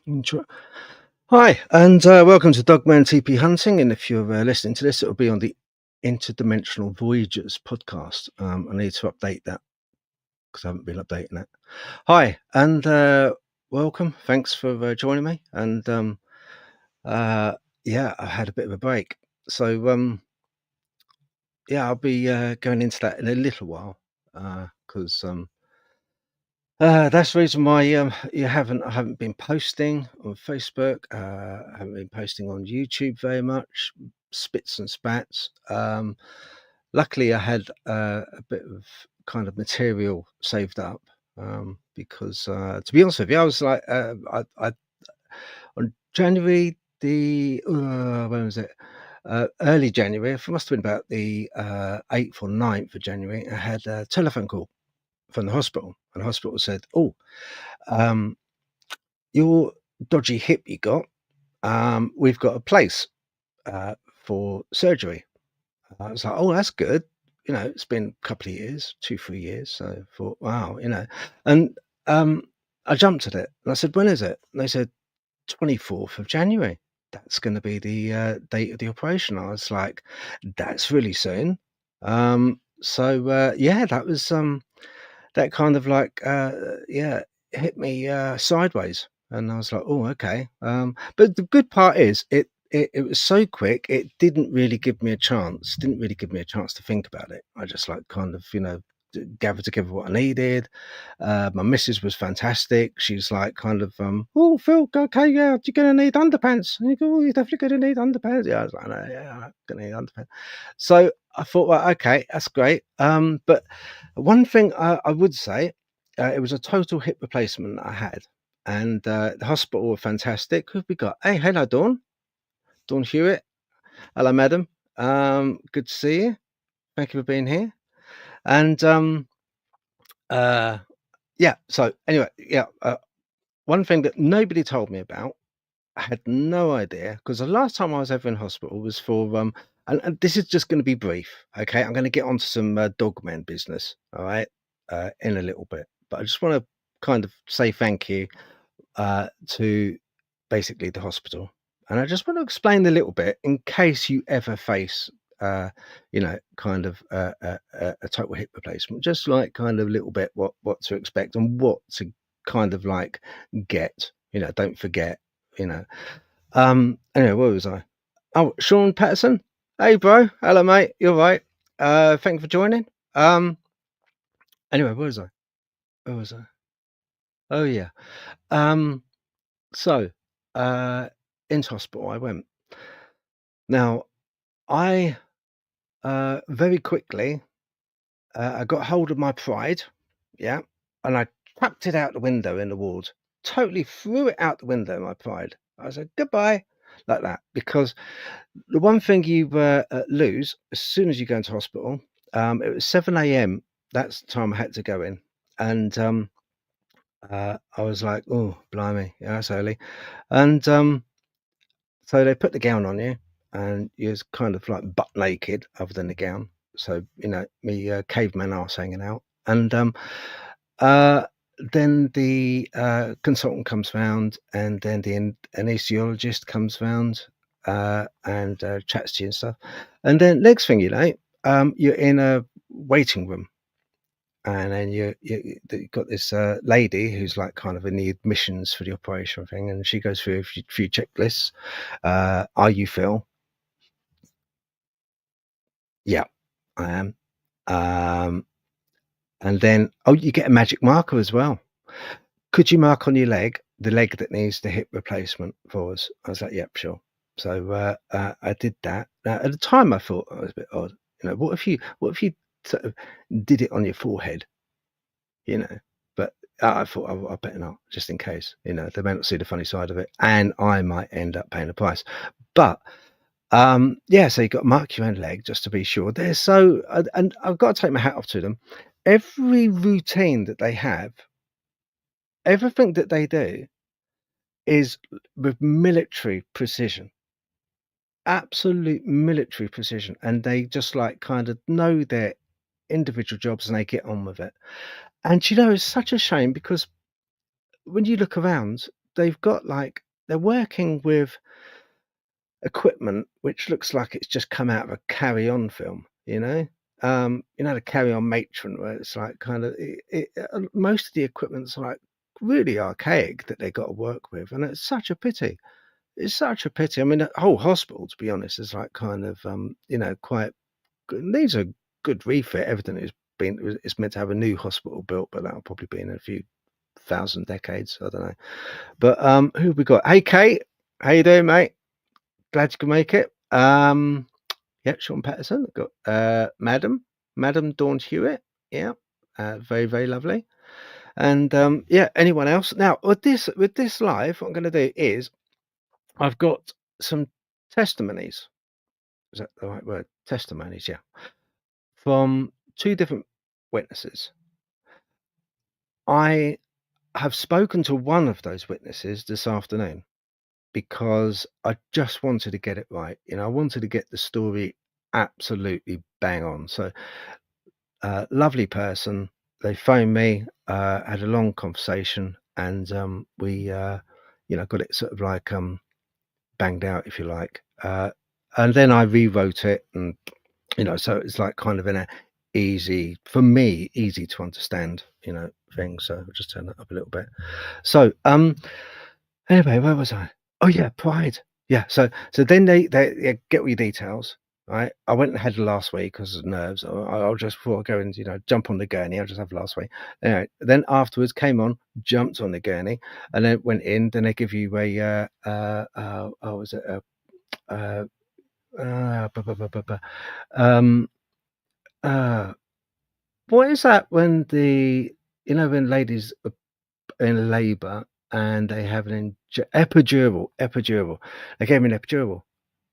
Intro. Hi, and welcome to Dogman TP Hunting. And if you're listening to this, it'll be on the Interdimensional Voyagers podcast. I need to update that because I haven't been updating that. Hi, and welcome. Thanks for joining me. And yeah, I had a bit of a break, so yeah, I'll be going into that in a little while because that's the reason why I haven't been posting on Facebook. I haven't been posting on YouTube very much, spits and spats. Luckily, I had a bit of kind of material saved up because, to be honest with you, I was like, I on January the when was it? Early January. It must have been about the 8th or 9th of January. I had a telephone call from the hospital, and the hospital said, "Oh, um, your dodgy hip you got, we've got a place for surgery." I was like, "Oh, that's good." It's been a couple of years, 2, 3 years. So I thought, wow, and I jumped at it and I said, "When is it?" And they said, 24th of January. That's going to be the date of the operation. I was like, "That's really soon." So yeah, that was that kind of like yeah, hit me sideways, and I was like, "Oh, okay." But the good part is it was so quick. It didn't really give me a chance. Didn't really give me a chance to think about it. I just like kind of gathered together what I needed. My missus was fantastic. She's like kind of "Oh, Phil, okay, yeah, you're gonna need underpants." And you go, "Oh, you're definitely gonna need underpants." Yeah, I was like, "No, yeah, I'm gonna need underpants." So I thought, well, okay, that's great. But one thing I would say, it was a total hip replacement I had, and the hospital were fantastic. Who've we got? Hey, hello, Dawn Hewitt. Hello, madam. Good to see you. Thank you for being here. And uh, yeah. So anyway, yeah. One thing that nobody told me about, I had no idea, because the last time I was ever in hospital was for and this is just going to be brief. Okay, I'm going to get onto some dogman business. All right, in a little bit, but I just want to kind of say thank you to basically the hospital, and I just want to explain a little bit in case you ever face kind of a total hip replacement, just like kind of a little bit what to expect and what to kind of like get. Don't forget. You know, Anyway, where was I? Oh, Sean Patterson. Hey, bro. Hello, mate. You're right. Thank you for joining. Anyway, where was I? Where was I? Oh, yeah. Um, so, uh, into hospital I went. Now, I very quickly I got hold of my pride, yeah, and I chucked it out the window in the ward. Totally threw it out the window. My pride. I said goodbye, like that, because the one thing you lose as soon as you go into hospital, it was 7 a.m. That's the time I had to go in. And I was like, oh, blimey, yeah, that's early. And so they put the gown on you, and you're kind of like butt naked, other than the gown. So, me caveman arse hanging out. And uh, then the consultant comes round, and then the anesthesiologist comes round and chats to you and stuff. And then next thing you know, you're in a waiting room, and then you've got this lady who's like kind of in the admissions for the operation thing, and she goes through a few checklists. Are you Phil? Yeah, I am. Um, and then, oh, you get a magic marker as well. Could you mark on your leg the leg that needs the hip replacement for us? I was like, yep, sure. So I did that. Now, at the time, I thought it was a bit odd. What if you sort of did it on your forehead? You know, but I thought I better not, just in case. They may not see the funny side of it, and I might end up paying the price. But yeah, so you got to mark your own leg just to be sure. They're so, and I've got to take my hat off to them. Every routine that they have, everything that they do is with military precision, absolute military precision, and they just like kind of know their individual jobs and they get on with it. And it's such a shame because when you look around, they've got like they're working with equipment which looks like it's just come out of a Carry On film, you know? The Carry On matron where it's like kind of most of the equipment's like really archaic that they got to work with, and it's such a pity. It's such a pity. I mean, the whole hospital, to be honest, is like kind of quite good. Needs a good refit. Everything has been it's meant to have a new hospital built, but that'll probably be in a few thousand decades. I don't know. But who have we got? Hey Kate, how you doing, mate? Glad you can make it. Yeah, Sean Patterson. Got Madam Dawn Hewitt. Yeah, very very lovely. And yeah, anyone else? Now with this live, what I'm going to do is I've got some testimonies. Is that the right word? Testimonies, yeah, from two different witnesses. I have spoken to one of those witnesses this afternoon because I just wanted to get it right. I wanted to get the story absolutely bang on. So, lovely person. They phoned me, had a long conversation, and we, got it sort of like banged out, if you like. And then I rewrote it, and so it's like kind of in a for me, easy to understand, thing. So I'll just turn that up a little bit. So, anyway, where was I? Oh yeah, pride. Yeah. So then they get all your details. Right. I went and had the last week because of nerves. I'll just before I go and jump on the gurney. I'll just have last week. Anyway, then afterwards came on, jumped on the gurney, and then went in. Then they give you a was it a what is that when when ladies are in labour and they have an epidural. They gave me an epidural,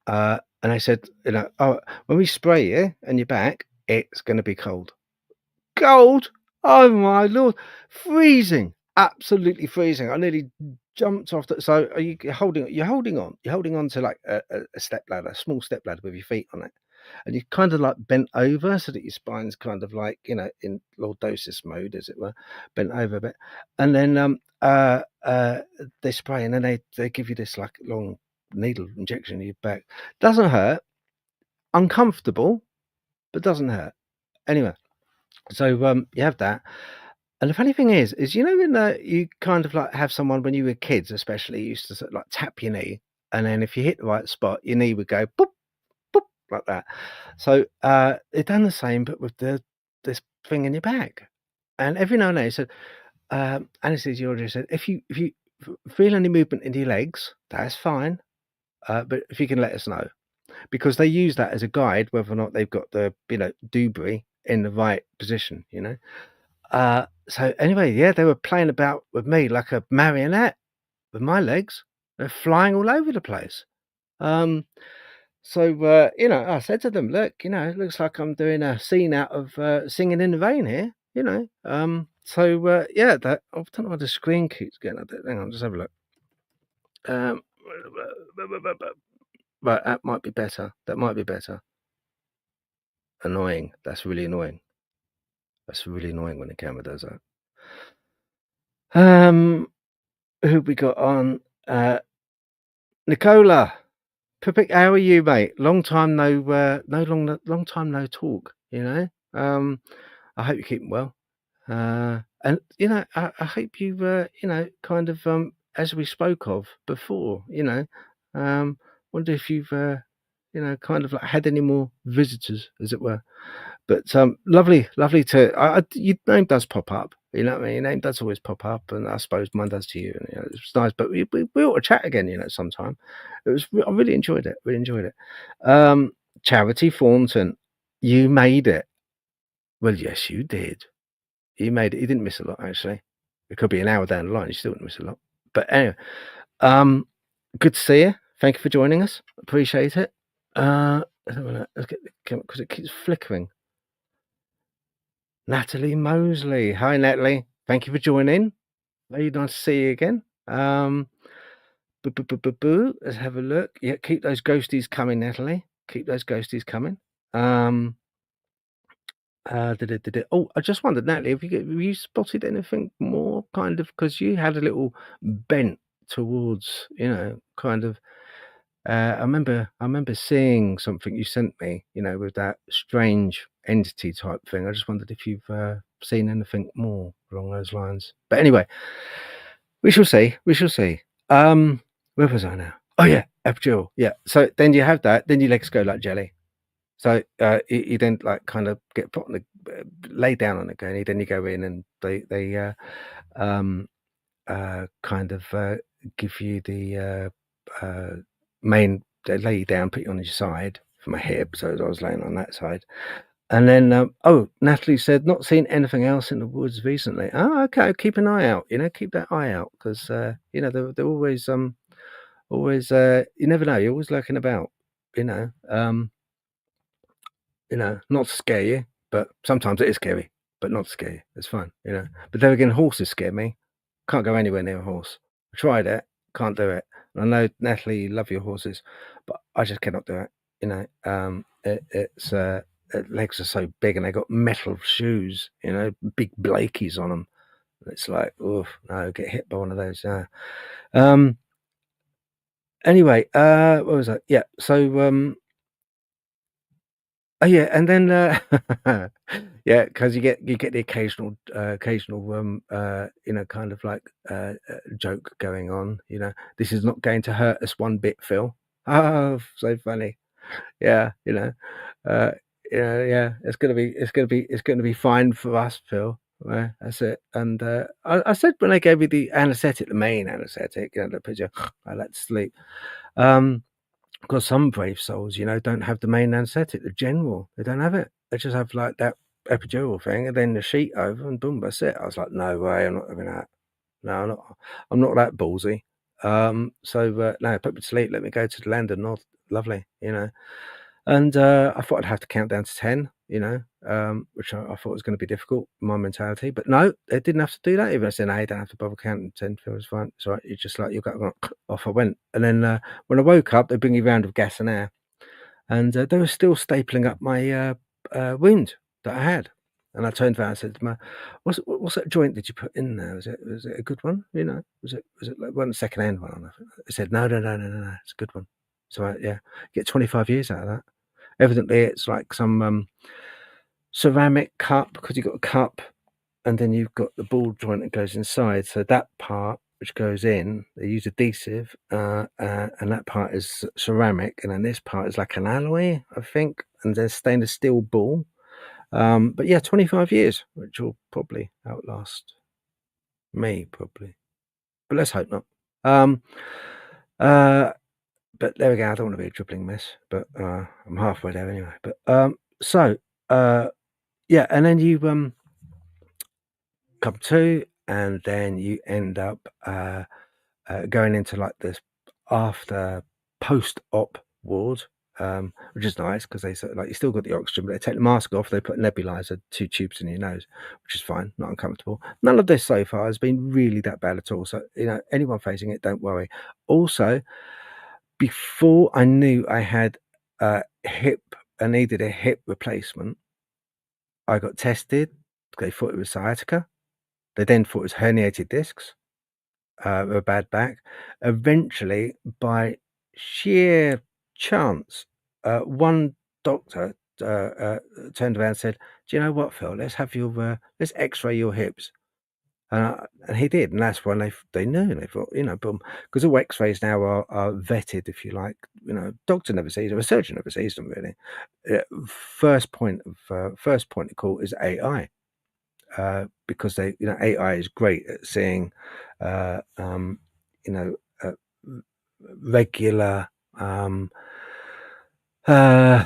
and I said, oh, when we spray you in your back, it's going to be cold. Cold? Oh my lord, freezing, absolutely freezing. I nearly jumped off the. So are you're holding on to like a step ladder, a small step ladder with your feet on it, and you kind of like bent over so that your spine's kind of like in lordosis mode, as it were, bent over a bit, and then they spray and then they give you this like long needle injection in your back. Doesn't hurt, uncomfortable, but doesn't hurt. Anyway, so you have that. And the funny thing is when you kind of like have someone when you were kids, especially, used to sort of like tap your knee, and then if you hit the right spot, your knee would go boop boop like that. So they've done the same, but with this thing in your back. And every now and then, he said, anesthesiologist said, if you feel any movement in your legs, that's fine, but if you can let us know, because they use that as a guide whether or not they've got the debris in the right position. So anyway, yeah, they were playing about with me like a marionette with my legs. They're flying all over the place. So I said to them, look, it looks like I'm doing a scene out of Singing in the Rain here. Yeah, that I don't know why the screen keeps getting up there. Hang on, just have a look. Right, that might be better. That might be better. Annoying. That's really annoying. That's really annoying when the camera does that. Who we got on? Nicola. Pipik, how are you, mate? Long time long time no talk. I hope you're keeping well. And I hope you kind of as we spoke of before. Wonder if you've kind of like had any more visitors, as it were. But lovely to your name does pop up. You know what I mean? Your name does always pop up, and I suppose mine does to you. And it's nice. But we ought to chat again. Sometime. I really enjoyed it. Really enjoyed it. Charity Thornton, you made it. Well, yes, you did. You made it. You didn't miss a lot, actually. It could be an hour down the line. You still didn't miss a lot. But anyway, good to see you. Thank you for joining us. Appreciate it. Let's get because it keeps flickering. Natalie Mosley. Hi, Natalie. Thank you for joining. Very nice to see you again. Let's have a look. Yeah, keep those ghosties coming, Natalie. Keep those ghosties coming. Oh, I just wondered, Natalie, have you spotted anything more kind of because you had a little bent towards, kind of. I remember seeing something you sent me, with that strange entity type thing. I just wondered if you've seen anything more along those lines. But anyway, we shall see. We shall see. Where was I now? Oh yeah, epidural. Yeah. So then you have that. Then your legs go like jelly. So you then like kind of get put on lay down on the gurney. Then you go in and they um kind of give you the main. They lay you down, put you on your side for my hip, so I was laying on that side. And then, Natalie said, not seen anything else in the woods recently. Oh, okay, keep an eye out. Keep that eye out because they're always. You never know. You're always lurking about. Not to scare you, but sometimes it is scary. But not to scare you. It's fine. But then again, horses scare me. Can't go anywhere near a horse. I tried it, can't do it. And I know, Natalie, you love your horses, but I just cannot do it. It's legs are so big and they got metal shoes, big Blakeys on them. It's like, oof, no, get hit by one of those. Anyway, what was that? Yeah, so oh yeah, and then yeah, because you get the occasional kind of like joke going on. This is not going to hurt us one bit, Phil. Oh, so funny. Yeah, uh, yeah. It's gonna be fine for us, Phil. Yeah, that's it. And I said when they gave me the anaesthetic, the main anaesthetic, that puts you I let sleep. Because some brave souls, don't have the main anaesthetic, the general. They don't have it. They just have like that epidural thing, and then the sheet over, and boom, that's it. I was like, no way, I'm not having that. No, I'm not that ballsy. So no, put me to sleep. Let me go to the land of North. Lovely. And I thought I'd have to count down to 10. Which I thought was going to be difficult. My mentality, but no, they didn't have to do that. Even I said, no, you don't have to bother counting 10. Feels fine. It's all right. You just like you got off. I went, and then when I woke up, they bring you round with gas and air, and they were still stapling up my wound that I had. And I turned around and said, what's that joint that you put in there? Was it a good one? Was it like one second-hand one? They said, no, it's a good one. So yeah, get 25 years out of that. Evidently, it's like some ceramic cup because you've got a cup, and then you've got the ball joint that goes inside. So that part which goes in, they use adhesive, and that part is ceramic, and then this part is like an alloy, I think, and there's stainless steel ball. But yeah, 25 years, which will probably outlast me, probably. But let's hope not. But there we go. I don't want to be a dribbling mess, but I'm halfway there anyway. But so yeah, and then you come to, and then you end up going into like this after post-op ward, which is nice because they sort of, like, you still got the oxygen, but they take the mask off, they put a nebulizer, 2 tubes in your nose, which is fine, not uncomfortable. None of this so far has been really that bad at all. So anyone facing it, don't worry. Also, before I knew I had I needed a hip replacement, I got tested. They thought it was sciatica. They then thought it was herniated discs, a bad back. Eventually, by sheer chance, one doctor turned around and said, "Do you know what, Phil? Let's X-ray your hips." And he did, and that's when they knew. And they thought, boom, because all X-rays now are vetted, if you like. Doctor never sees them, a surgeon never sees them really. First point of call is AI. Because AI is great at seeing, you know, uh, regular, uh,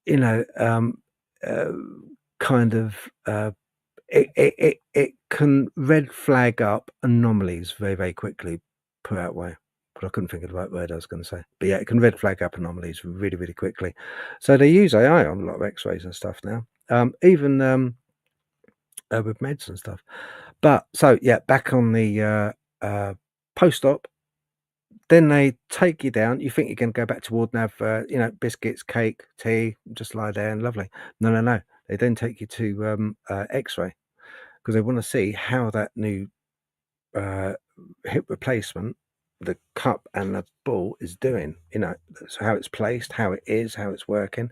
you know, um, uh, kind of, it can red flag up anomalies very, very quickly, put that way. But I couldn't think of the right word I was going to say. But yeah, it can red flag up anomalies really, really quickly. So they use AI on a lot of X-rays and stuff now. Even with meds and stuff. But so yeah, back on the post-op, then they take you down. You think you're going to go back to ward and have biscuits, cake, tea, just lie there and lovely. No. They then take you to X-ray because they want to see how that new hip replacement the cup and the ball is doing. So how it's placed, how it is, how it's working.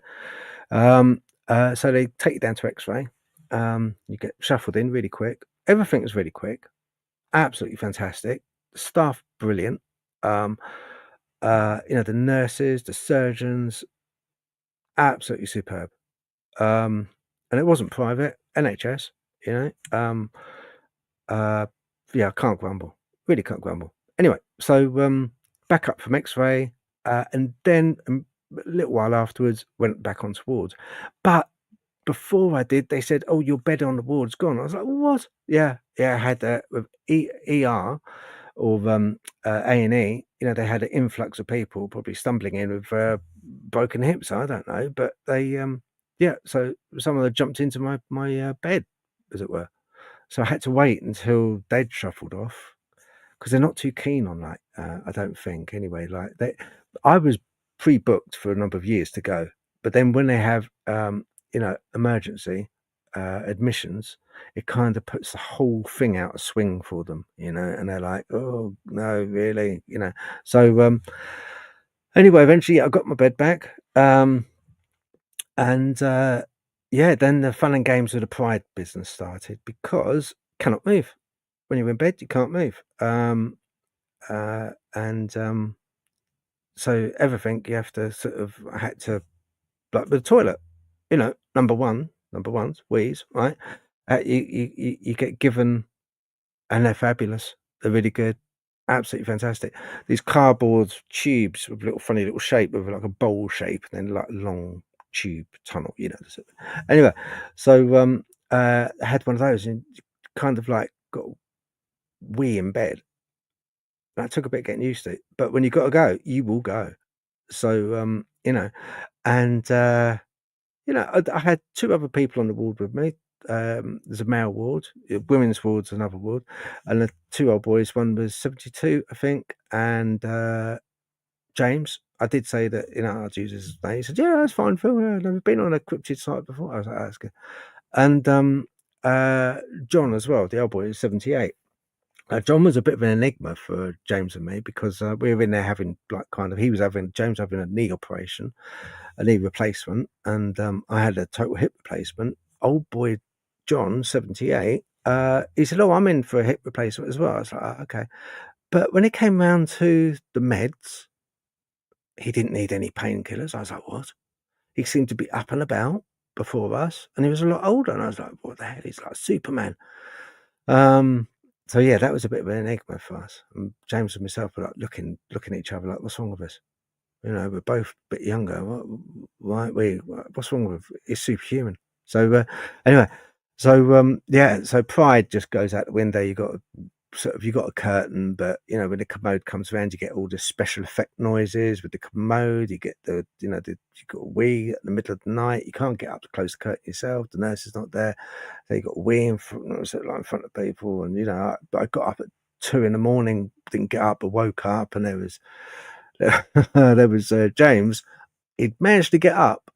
So they take you down to X-ray. You get shuffled in really quick. Everything is really quick. Absolutely fantastic. Staff brilliant. The nurses, the surgeons, absolutely superb. And it wasn't private, NHS. You know. Yeah, I can't grumble. Really can't grumble. Anyway, so back up from X-ray, and then a little while afterwards went back onto wards. But before I did, they said, "Oh, your bed on the ward's gone." I was like, "What?" Yeah, I had with ER or A&E. They had an influx of people probably stumbling in with broken hips. I don't know, but they yeah. So someone had jumped into my bed, as it were. So I had to wait until they'd shuffled off because they're not too keen on that. I don't think anyway. I was pre-booked for a number of years to go, but then when they have emergency admissions, it kind of puts the whole thing out of swing for them, and they're like, "Oh no, really?" So anyway, eventually I got my bed back, and yeah, then the fun and games of the pride business started because cannot move. When you're in bed, you can't move. And So everything you have to I had to, like with the toilet, number ones, wheeze, right? You get given, and they're fabulous. They're really good, absolutely fantastic. These cardboard tubes with little funny little shape, with like a bowl shape, and then like a long tube tunnel, Anyway, so I had one of those, and you kind of like got wee in bed. That took a bit getting used to, but when you gotta go, you will go. So, and, I had 2 other people on the ward with me. There's a male ward, women's ward's another ward, and the 2 old boys, one was 72, I think, and, James. I did say that, I'd use his name. He said, "Yeah, that's fine, Phil. Yeah, I've never been on a cryptid site before." I was like, "Oh, that's good." And, John as well, the old boy, is 78. John was a bit of an enigma for James and me because we were in there having James having a knee operation, a knee replacement, and I had a total hip replacement. Old boy John, 78, he said, "Oh, I'm in for a hip replacement as well." I was like, "Oh, okay." But when it came round to the meds, he didn't need any painkillers. I was like, "What?" He seemed to be up and about before us, and he was a lot older, and I was like, "What the hell?" He's like Superman. Um, so yeah, that was a bit of an enigma for us. And James and myself were like looking at each other like, "What's wrong with us?" We're both a bit younger. What's wrong with? It's superhuman. So anyway, so yeah, so pride just goes out the window. You got a curtain, but when the commode comes around, you get all the special effect noises with the commode. You get you got a wee at the middle of the night. You can't get up to close the curtain yourself. The nurse is not there. So you got a wee in front, in front of people, and I got up at 2 a.m, didn't get up, but woke up, and there was James. He'd managed to get up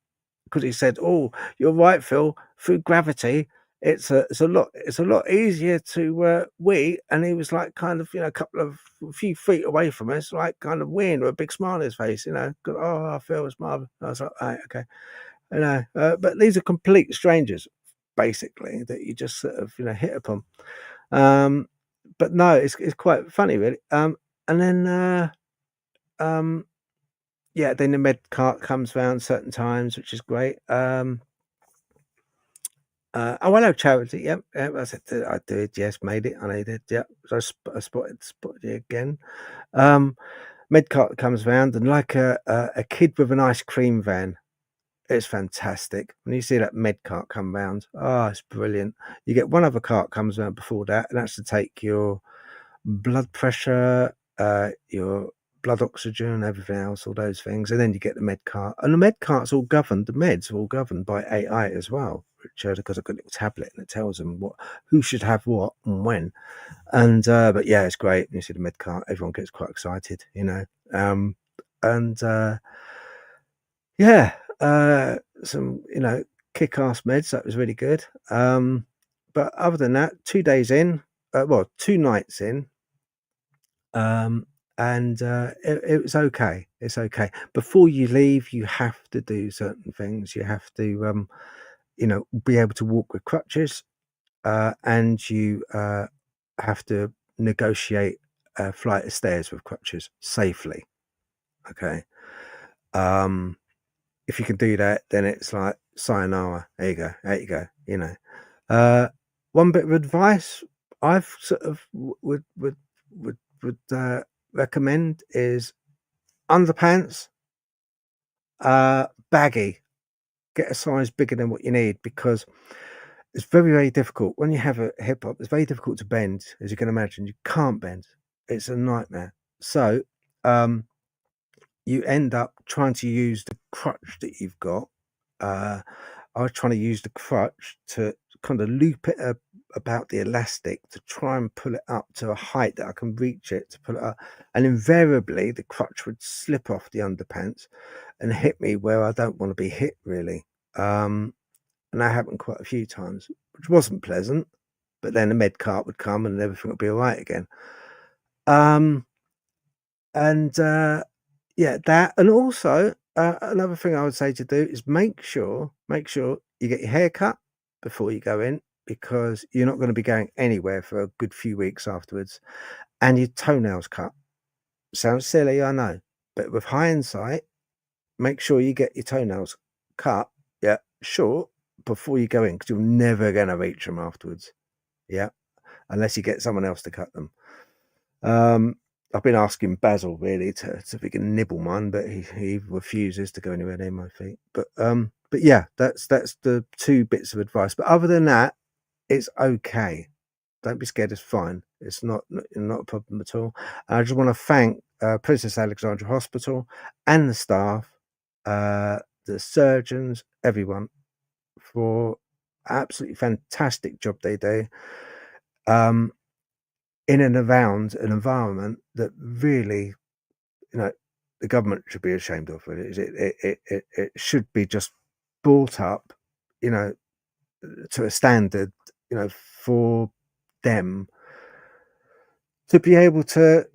because he said, "Oh, you're right, Phil. Through gravity, it's a lot easier to wee." And he was like, kind of, a few feet away from us, like kind of weeing with a big smile on his face. "Oh, I feel it's marvelous." I was like, "Right, okay." But these are complete strangers, basically, that you just sort of hit upon. But no, it's quite funny, really. And then. Yeah, then the med cart comes round certain times, which is great. Oh, hello, Charity. Yep, I said I did. Yes, made it. I made it. Yep. So I spotted you again. Med cart comes round, and like a kid with an ice cream van. It's fantastic when you see that med cart come round. Oh, it's brilliant. You get one other cart comes round before that, and that's to take your blood pressure, your blood oxygen, everything else, all those things, and then you get the med cart, and the med cart's all governed. The meds are all governed by AI as well, which because I've got a little tablet and it tells them who should have what and when. And but yeah, it's great. You see the med cart, everyone gets quite excited, and yeah, some kick-ass meds. That was really good. But other than that, 2 days in, 2 nights in. and it was okay. It's okay. Before you leave, you have to do certain things. You have to, be able to walk with crutches, and you have to negotiate a flight of stairs with crutches safely. Okay. Um, if you can do that, then it's like sayonara. There you go. There you go. Uh, one bit of advice I've sort of would recommend is underpants, baggy. Get a size bigger than what you need, because it's very, very difficult when you have a hip hop. It's very difficult to bend, as you can imagine. You can't bend. It's a nightmare. So, um, you end up trying to use the crutch that you've got. Uh, I was trying to use the crutch to kind of loop it about the elastic to try and pull it up to a height that I can reach it to pull it up. And invariably, the crutch would slip off the underpants and hit me where I don't want to be hit, really. And that happened quite a few times, which wasn't pleasant. But then the med cart would come and everything would be all right again. Um, and yeah, that, and also another thing I would say to do is make sure you get your hair cut before you go in, because you're not going to be going anywhere for a good few weeks afterwards, and your toenails cut. Sounds silly, I know, but with hindsight, make sure you get your toenails cut, yeah, short, before you go in, because you're never going to reach them afterwards, yeah, unless you get someone else to cut them. I've been asking Basil really to if he can nibble mine, but he refuses to go anywhere near my feet. But yeah, that's the two bits of advice. But other than that, it's okay. Don't be scared. It's fine. It's not a problem at all. And I just want to thank Princess Alexandra Hospital and the staff, the surgeons, everyone, for absolutely fantastic job they do. In and around an environment that really, the government should be ashamed of. It should be just brought up, to a standard, for them to be able to,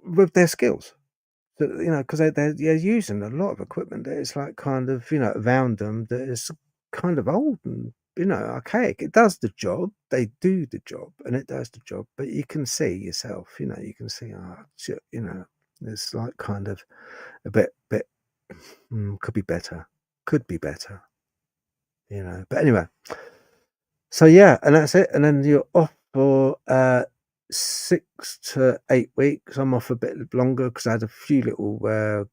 with their skills. Because they're using a lot of equipment that is like kind of, around them that is kind of old and, archaic. It does the job. They do the job, and it does the job. But you can see yourself, you can see, it's like kind of a bit, could be better, But anyway, so yeah, and that's it. And then you're off for 6 to 8 weeks. I'm off a bit longer because I had a few little.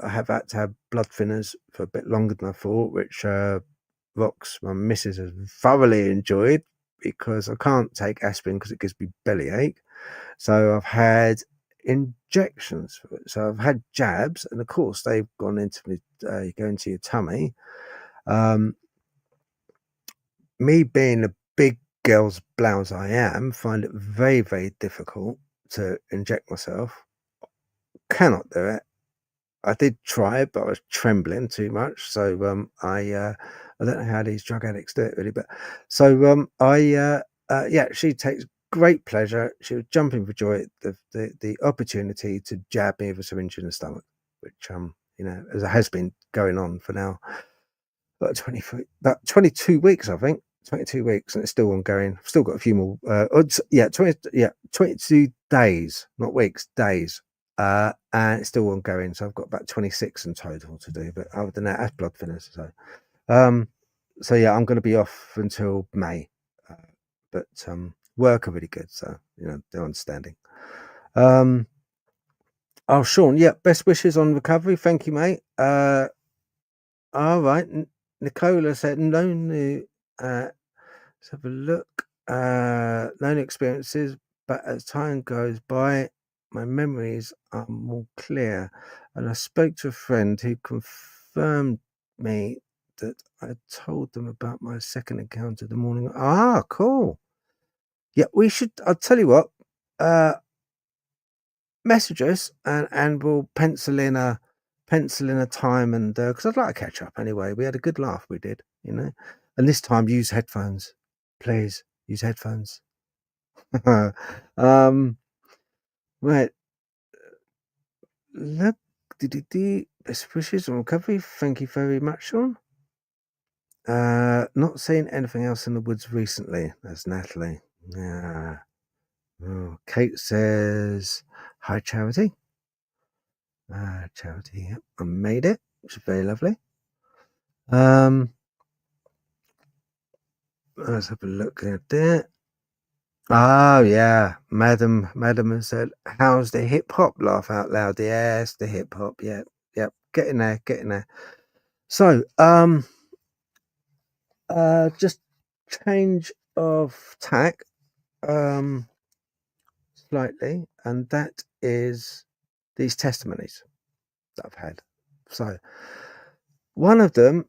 I have had to have blood thinners for a bit longer than I thought, which Rox, my missus, has thoroughly enjoyed, because I can't take aspirin because it gives me bellyache. So I've had injections for it. So I've had jabs, and of course they've gone into me. You go into your tummy. Me being a big girl's blouse I am, find it very, very difficult to inject myself. Cannot do it. I did try, but I was trembling too much. So I don't know how these drug addicts do it really, but so yeah, she takes great pleasure. She was jumping for joy at the opportunity to jab me with a syringe in the stomach, which as it has been going on for now about 22 weeks, I think. 22 weeks, and it's still ongoing. I've still got a few more. 22 days, not weeks, days. And it's still ongoing. So I've got about 26 in total to do. But other than that, that's blood thinners. So yeah, I'm going to be off until May. But work are really good, so they're understanding. Oh, Sean, yeah, best wishes on recovery. Thank you, mate. All right. Nicola said no new. Let's have a look. No new experiences, but as time goes by, my memories are more clear. And I spoke to a friend who confirmed me that I told them about my second encounter the morning. Ah, cool. Yeah, we should. I'll tell you what. Message us and we'll pencil in a time, and because I'd like to catch up anyway. We had a good laugh, we did, and this time use headphones, please. Use headphones. Right. look, best wishes and recovery. Thank you very much, Sean. Not seeing anything else in the woods recently. That's Natalie. Yeah. Oh, Kate says, hi, Charity. Charity, yep, I made it, which is very lovely. Let's have a look at it. Oh, yeah. Madam has said, how's the hip hop? Laugh out loud. Yes, the hip hop. Yep. Get in there. So, just change of tack, slightly, and that is these testimonies that I've had. So, one of them,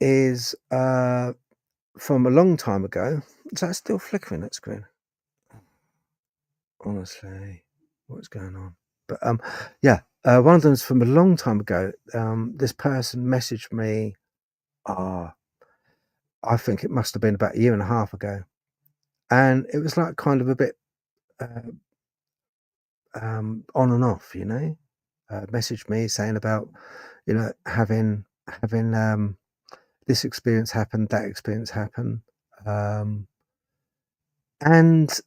is, from a long time ago. Is that still flickering, that screen? Honestly, what's going on? But yeah, one of them's from a long time ago. This person messaged me. I think it must have been about a year and a half ago, and it was like kind of a bit uh, on and off, you know. Messaged me saying about, you know, having this experience happen, that experience happen, and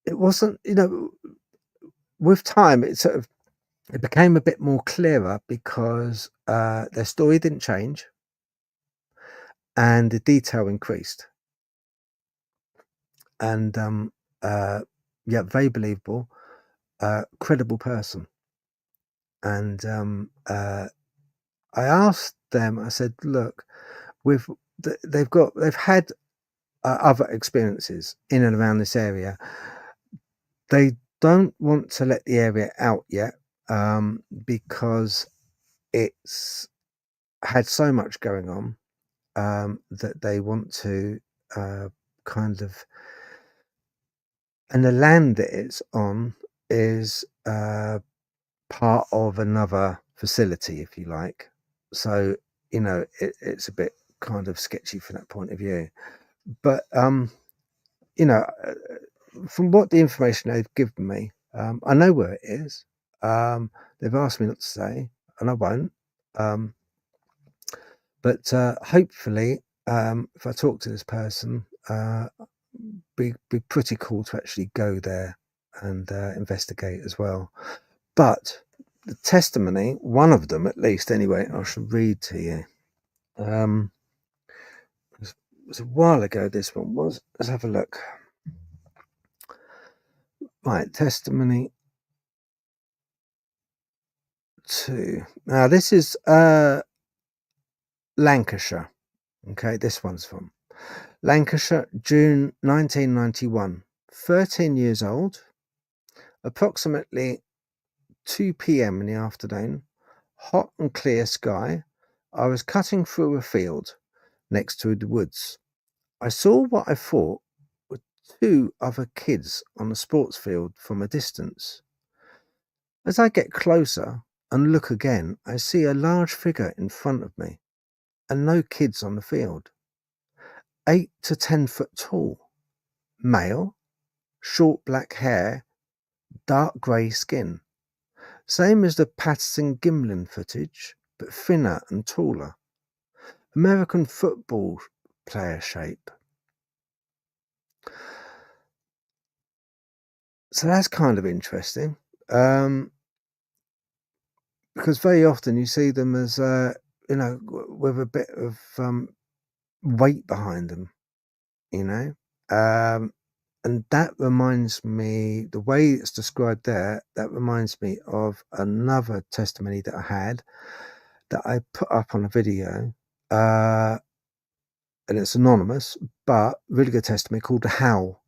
it wasn't, you know, with time it became a bit more clearer because their story didn't change and the detail increased. And yeah, very believable, credible person. And I asked them, I said, look, they've had other experiences in and around this area. They don't want to let the area out yet because it's had so much going on that they want to kind of, and the land that it's on is part of another facility, if you like. So, you know, it's a bit kind of sketchy from that point of view. But, you know, from what the information they've given me, I know where it is. They've asked me not to say, and I won't. But hopefully, if I talk to this person, be pretty cool to actually go there and investigate as well. But the testimony, one of them at least, anyway, I shall read to you. It was a while ago. This one was. Let's have a look. Right, testimony 2. Now this is Lancashire. Okay, this one's from Lancashire, June 1991. 13 years old. Approximately 2 p.m. in the afternoon, hot and clear sky. I was cutting through a field next to the woods. I saw what I thought were 2 other kids on the sports field from a distance. As I get closer and look again, I see a large figure in front of me and no kids on the field. 8 to 10 foot tall, male, short black hair, dark grey skin. Same as the Patterson Gimlin footage, but thinner and taller. American football player shape. So that's kind of interesting. Because very often you see them as, you know, with a bit of weight behind them, you know. And that reminds me, the way it's described there, that reminds me of another testimony that I had that I put up on a video. And it's anonymous, but really good testimony called Howl,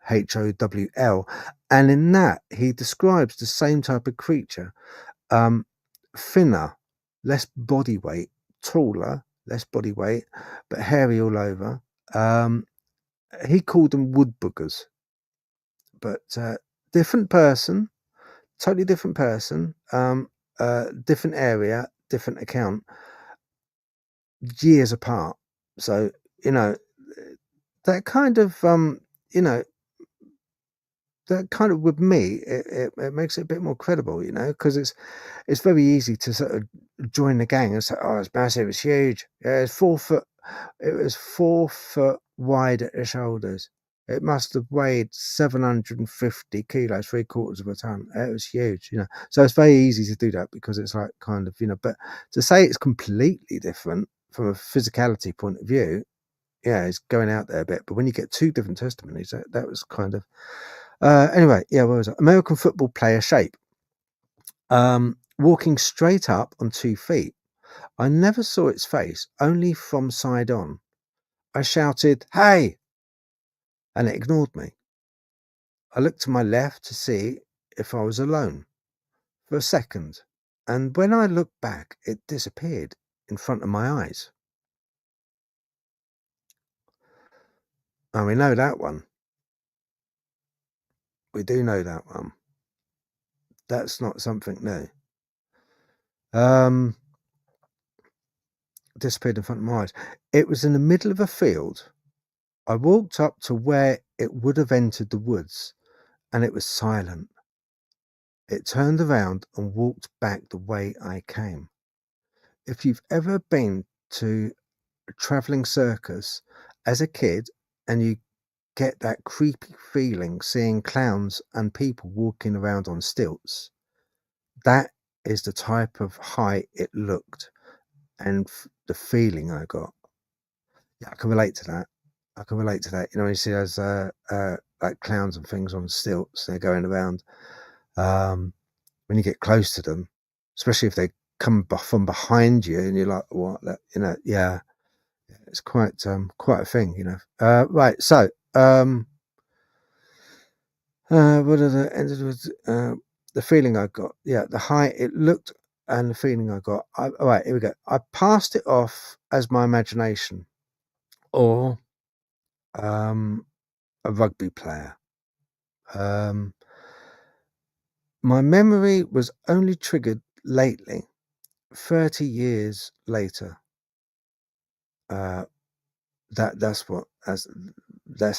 Howl. And in that, he describes the same type of creature. Thinner, less body weight, taller, less body weight, but hairy all over. He called them wood boogers, but different person, totally different person, different area, different account, years apart. So, you know, that kind of, you know, that kind of, with me, it makes it a bit more credible, because it's very easy to sort of join the gang and say, "Oh, it's massive, it's huge. Yeah, it's 4 foot. It was 4 foot wide at the shoulders. It must have weighed 750 kilos, 3/4 of a ton. It was huge. So it's very easy to do that because it's like kind of, but to say it's completely different from a physicality point of view, yeah, it's going out there a bit. But when you get two different testimonies, that was kind of, anyway, yeah, what was it? American football player shape. Walking straight up on 2 feet. I never saw its face, only from side on. I shouted, "Hey!" and it ignored me. I looked to my left to see if I was alone for a second, and when I looked back, it disappeared in front of my eyes. And we know that one. We do know that one. That's not something new. Disappeared in front of my eyes. It was in the middle of a field. I walked up to where it would have entered the woods, and it was silent. It turned around and walked back the way I came. If you've ever been to a traveling circus as a kid and you get that creepy feeling seeing clowns and people walking around on stilts, that is the type of height it looked and the feeling I got. Yeah, I can relate to that. When you see those like clowns and things on stilts, they're going around. When you get close to them, especially if they come from behind you and you're like, what? Yeah, it's quite a thing. Right. So, what are the ended with the feeling I got? Yeah, the height it looked and the feeling I got. All right, here we go. I passed it off as my imagination or a rugby player. My memory was only triggered lately, 30 years later. That's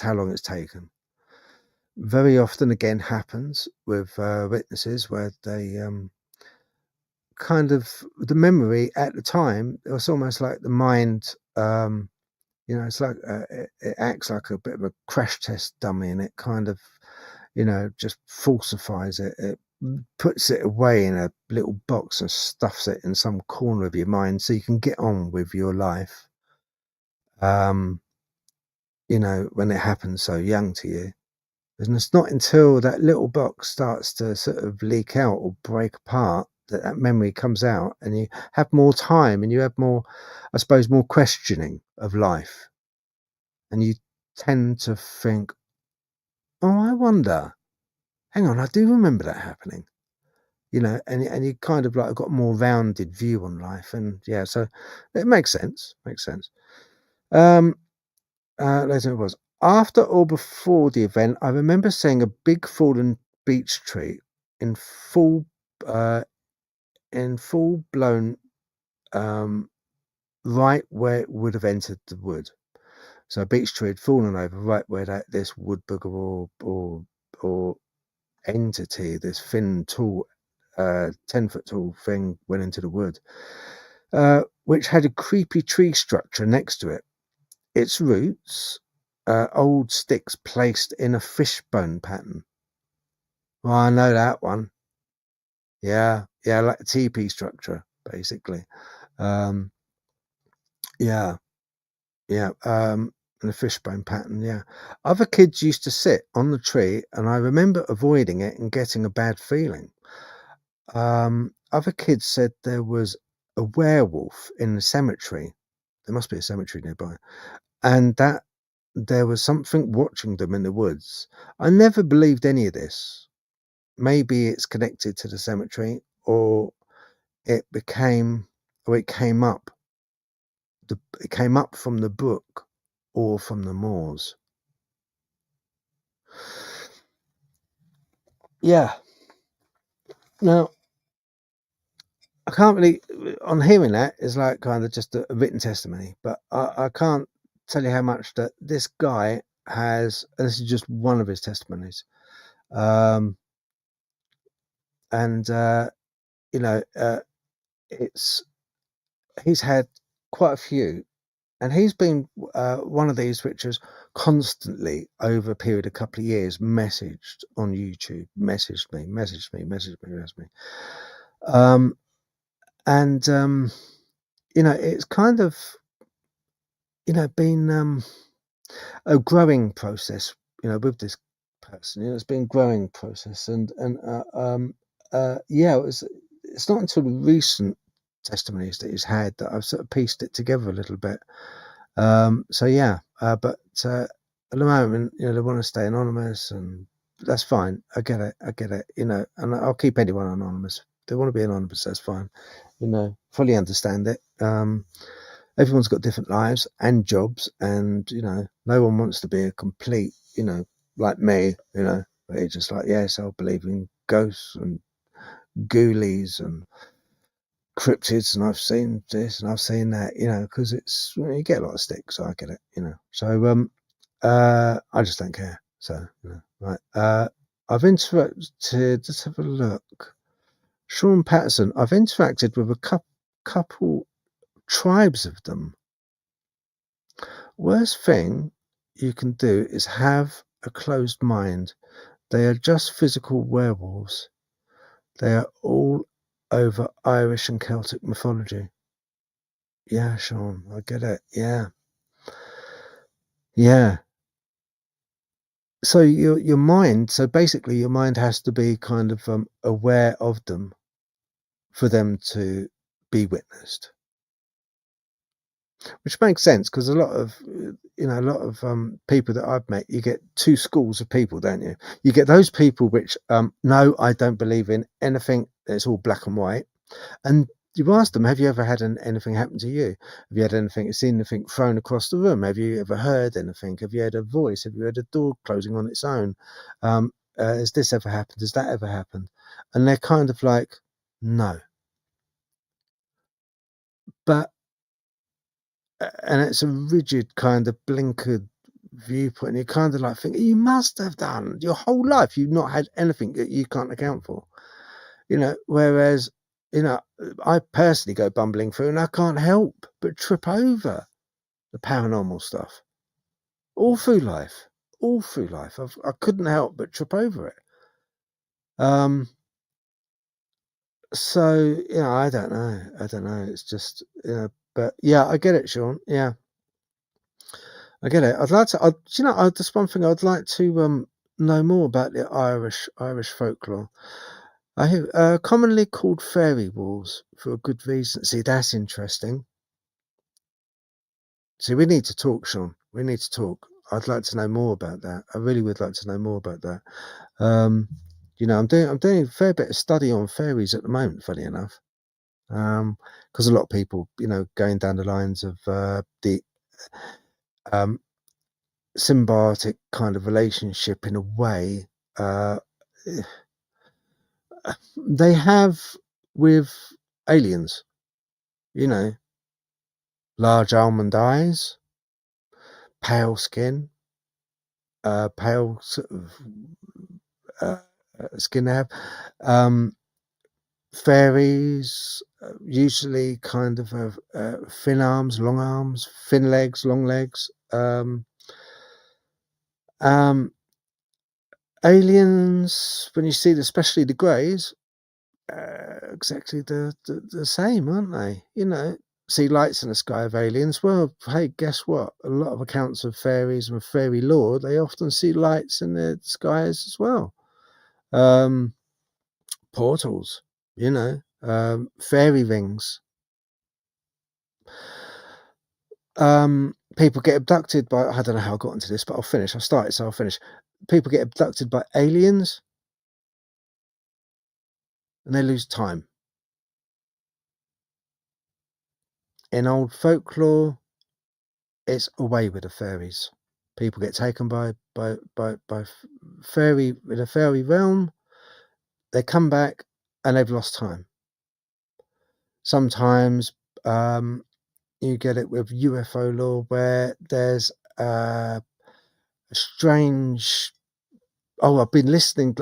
how long it's taken. Very often, again, happens with witnesses where they kind of the memory at the time. It was almost like the mind. It's like it acts like a bit of a crash test dummy, and it kind of just falsifies it. It puts it away in a little box and stuffs it in some corner of your mind so you can get on with your life. When it happens so young to you. And it's not until that little box starts to sort of leak out or break apart that memory comes out and you have more time and you have more, I suppose, more questioning of life. And you tend to think, oh, I wonder, hang on, I do remember that happening. And you kind of like got a more rounded view on life. And yeah, so it makes sense. Later it was. After or before the event, I remember seeing a big fallen beech tree in full blown, right where it would have entered the wood. So a beech tree had fallen over right where this wood bugger or entity, this thin, tall, 10-foot tall thing went into the wood, which had a creepy tree structure next to it. Its roots, old sticks placed in a fishbone pattern. Well, I know that one. Yeah, like a teepee structure, basically. Um, yeah, and a fishbone pattern, yeah. Other kids used to sit on the tree, and I remember avoiding it and getting a bad feeling. Other kids said there was a werewolf in the cemetery. There must be a cemetery nearby. And that there was something watching them in the woods. I never believed any of this. Maybe it's connected to the cemetery, or it came up. It came up from the book or from the moors. Yeah. Now, I can't really, on hearing that, is like kind of just a written testimony, but I can't tell you how much that this guy has, and this is just one of his testimonies. Um, and you know, it's he's had quite a few, and he's been one of these which has constantly over a period of a couple of years messaged on YouTube, messaged me. Um, and it's kind of been a growing process, with this person. It's been a growing process, and it's not until the recent testimonies that he's had that I've sort of pieced it together a little bit. But at the moment, they want to stay anonymous, and that's fine. I get it, and I'll keep anyone anonymous. If they want to be anonymous, that's fine. Fully understand it. Everyone's got different lives and jobs, and no one wants to be a complete, like me, where you're just like, yes, I'll believe in ghosts and ghoulies and cryptids, and I've seen this and I've seen that, because you get a lot of stick, so I get it, So I just don't care. So right. I've interacted. Let's have a look. Sean Patterson. I've interacted with a couple tribes of them. Worst thing you can do is have a closed mind. They are just physical werewolves. They are all over Irish and Celtic mythology. Yeah, Sean, I get it. Yeah. Yeah. So your mind, so basically your mind has to be kind of aware of them for them to be witnessed, which makes sense, because a lot of people that I've met, you get two schools of people, don't you? You get those people which no, I don't believe in anything. It's all black and white. And you ask them, have you ever had anything happen to you? Have you had seen anything thrown across the room? Have you ever heard anything? Have you heard a voice? Have you heard a door closing on its own? Has this ever happened? Has that ever happened? And they're kind of like, no. But, and it's a rigid kind of blinkered viewpoint. And you kind of like think, you must have done your whole life. You've not had anything that you can't account for. Whereas, I personally go bumbling through and I can't help but trip over the paranormal stuff all through life. I couldn't help but trip over it. So, I don't know. It's just, but yeah, I get it, Sean. Yeah, I get it. I'd like to, just one thing I'd like to know more about the Irish folklore. I hear commonly called fairy wars for a good reason. See, that's interesting. See, we need to talk, Sean. We need to talk. I'd like to know more about that. I really would like to know more about that. I'm doing a fair bit of study on fairies at the moment, funny enough. Because a lot of people, going down the lines of the um, symbiotic kind of relationship in a way they have with aliens, large almond eyes, pale skin, pale sort of skin they have. Fairies usually kind of have thin arms, thin legs, long legs. Aliens, when you see, especially the greys, exactly the same, aren't they? See lights in the sky of aliens. Well, hey, guess what? A lot of accounts of fairies and fairy lore, they often see lights in the skies as well. Portals, fairy rings. People get abducted by, I don't know how I got into this, but I'll finish. I started, so I'll finish. People get abducted by aliens and they lose time. In old folklore, it's away with the fairies. People get taken by fairy in a fairy realm. They come back and they've lost time. Sometimes you get it with UFO lore, where there's a strange Oh, I've been listening.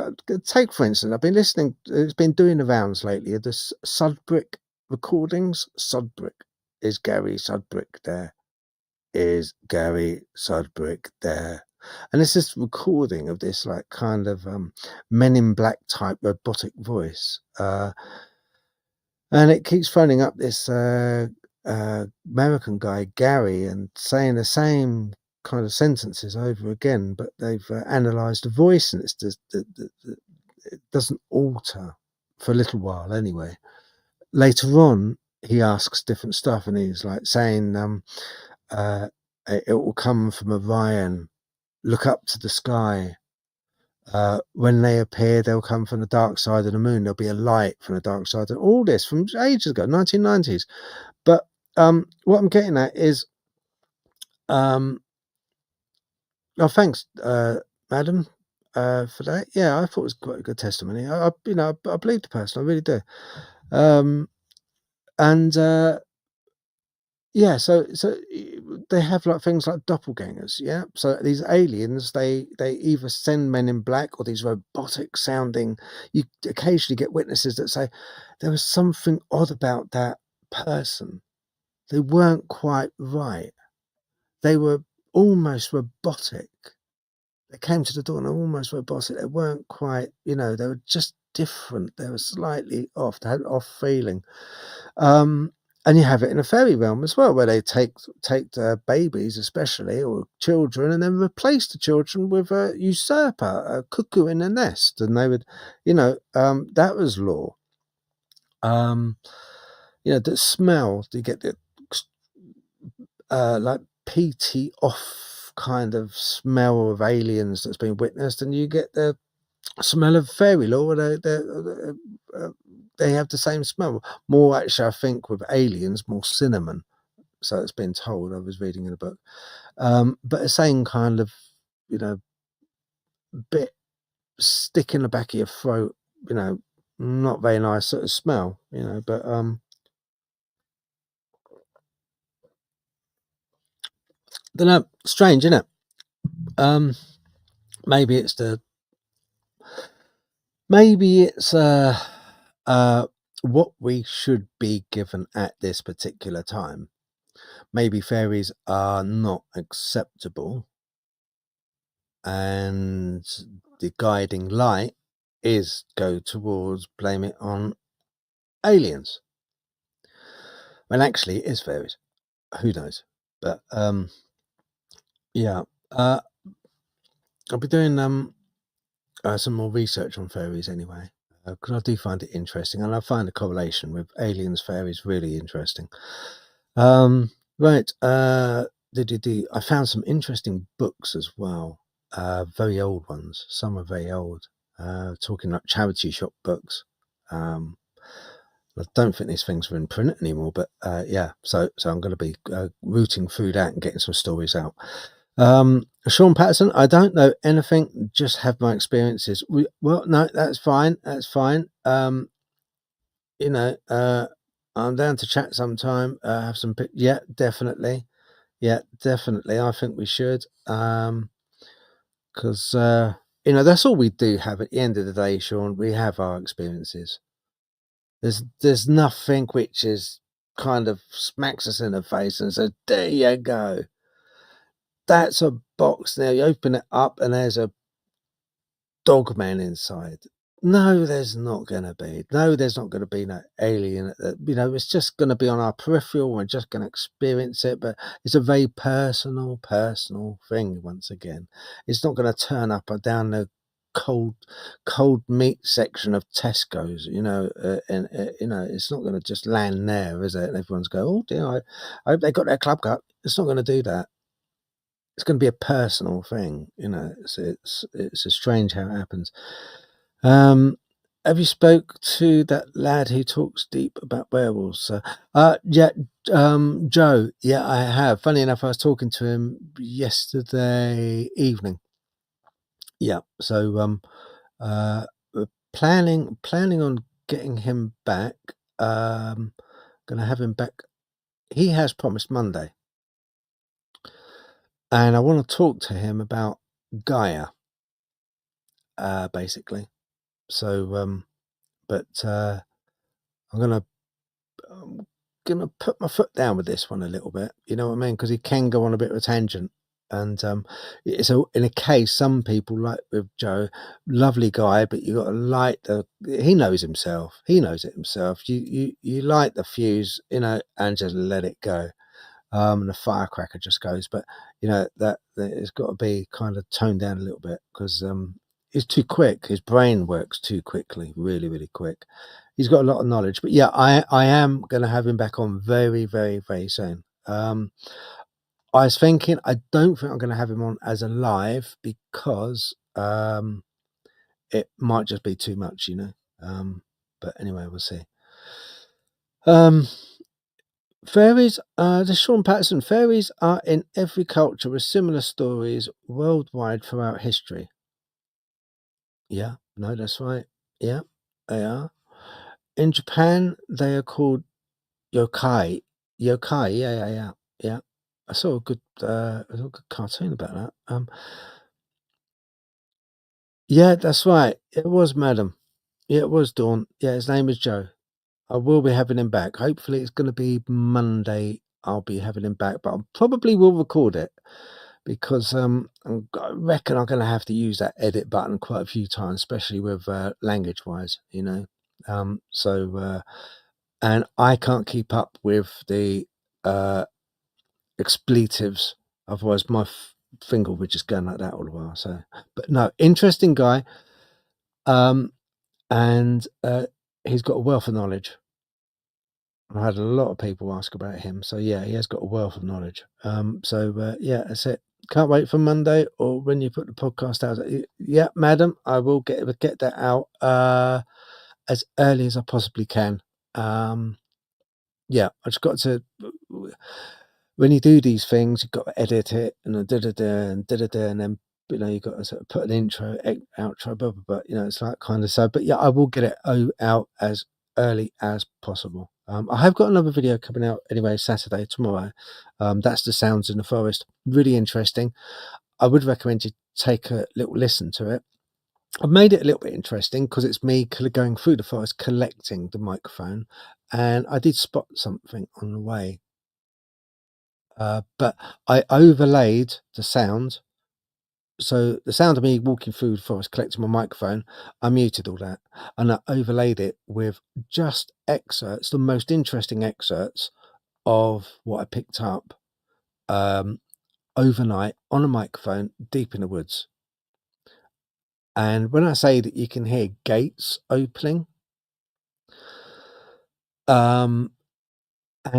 Take for instance, I've been listening. It's been doing the rounds lately. The Sudbrick recordings. Sudbrick is Gary Sudbrick. There is Gary Sudbrick. There, and it's this recording of this like kind of Men in Black type robotic voice. And it keeps phoning up this American guy, Gary, and saying the same kind of sentences over again, but they've analysed the voice, and it's just, it doesn't alter for a little while anyway. Later on, he asks different stuff, and he's like saying, it will come from Orion, look up to the sky. When they appear, they'll come from the dark side of the moon. There'll be a light from the dark side. And all this from ages ago, 1990s. But what I'm getting at is, oh, thanks, madam, for that. Yeah, I thought it was quite a good testimony. I believe the person. I really do. Yeah, so they have like things like doppelgangers, yeah. So these aliens, they either send men in black or these robotic sounding. You occasionally get witnesses that say there was something odd about that person. They weren't quite right. They were almost robotic. They came to the door and they were almost robotic. They weren't quite, they were just different. They were slightly off. They had an off feeling. And you have it in a fairy realm as well, where they take babies, especially, or children, and then replace the children with a usurper, a cuckoo in a nest, and they would, that was law. The smell. You get the like peaty off kind of smell of aliens that's been witnessed, and you get the smell of fairy lore. They have the same smell. More actually, I think, with aliens, more cinnamon. So it's been told. I was reading in a book, but the same kind of, bit stick in the back of your throat. Not very nice sort of smell. But don't know. Strange, isn't it? Maybe it's what we should be given at this particular time. Maybe fairies are not acceptable, and the guiding light is go towards blame it on aliens. Well, actually, it is fairies. Who knows? But yeah. I'll be doing some more research on fairies anyway, because I do find it interesting, and I find the correlation with aliens, fairies really interesting. Right. I found some interesting books as well. Very old ones. Some are very old. Talking like charity shop books. I don't think these things are in print anymore, but yeah. So I'm going to be rooting through that and getting some stories out. Sean Patterson, I don't know anything, just have my experiences. Well, no, that's fine. That's fine. I'm down to chat sometime. Have some, yeah, definitely. Yeah, definitely. I think we should. Because that's all we do have at the end of the day, Sean. We have our experiences. There's nothing which is kind of smacks us in the face and says, there you go. That's a box now. You open it up and there's a Dogman inside. No, there's not going to be. No, there's not going to be no alien. It's just going to be on our peripheral. We're just going to experience it. But it's a very personal thing. Once again, it's not going to turn up or down the cold meat section of Tesco's. And it's not going to just land there, is it? And everyone's go, oh dear, I hope they got their club cut. It's not going to do that. It's going to be a personal thing. It's strange how it happens. Have you spoke to that lad who talks deep about werewolves? Yeah, Joe. Yeah, I have. Funny enough, I was talking to him yesterday evening. Yeah, so we're planning on getting him back. Gonna have him back. He has promised Monday, and I want to talk to him about Gaia. basically. So, but I'm gonna put my foot down with this one a little bit. You know what I mean? Because he can go on a bit of a tangent. And it's in a case, some people like with Joe, lovely guy, but you got to light the. He knows himself. He knows it himself. You light the fuse, and just let it go. And the firecracker just goes. But that it's got to be kind of toned down a little bit because he's too quick. His brain works too quickly, really, really quick. He's got a lot of knowledge. But yeah, I am going to have him back on very, very, very soon. I was thinking, I don't think I'm going to have him on as a live because it might just be too much, But anyway, we'll see. Fairies, the Sean Patterson, fairies are in every culture with similar stories worldwide throughout history. Yeah, no, that's right. Yeah, they are. In Japan, they are called yokai. Yokai, yeah. I saw a good cartoon about that. Yeah, that's right. It was Madam. Yeah, it was Dawn. Yeah, his name is Joe. I will be having him back. Hopefully, it's going to be Monday. I'll be having him back, but I probably will record it because I reckon I'm going to have to use that edit button quite a few times, especially with language-wise, and I can't keep up with the expletives, otherwise my finger would just go like that all the while. So, but no, interesting guy. And he's got a wealth of knowledge. I had a lot of people ask about him, so yeah, he has got a wealth of knowledge. Yeah, that's it. Can't wait for Monday or when you put the podcast out. Yeah, madam, I will get that out as early as I possibly can. Yeah, I just got to. When you do these things, you've got to edit it and and then you've got to sort of put an intro, outro, blah blah blah. It's like kind of so. But yeah, I will get it out as early as possible. I have got another video coming out anyway, Saturday, tomorrow. That's the sounds in the forest. Really interesting. I would recommend you take a little listen to it. I've made it a little bit interesting because it's me going through the forest collecting the microphone, and I did spot something on the way. But I overlaid the sound. So the sound of me walking through the forest collecting my microphone, I muted all that and I overlaid it with just excerpts, the most interesting excerpts of what I picked up overnight on a microphone deep in the woods. And when I say that you can hear gates opening, and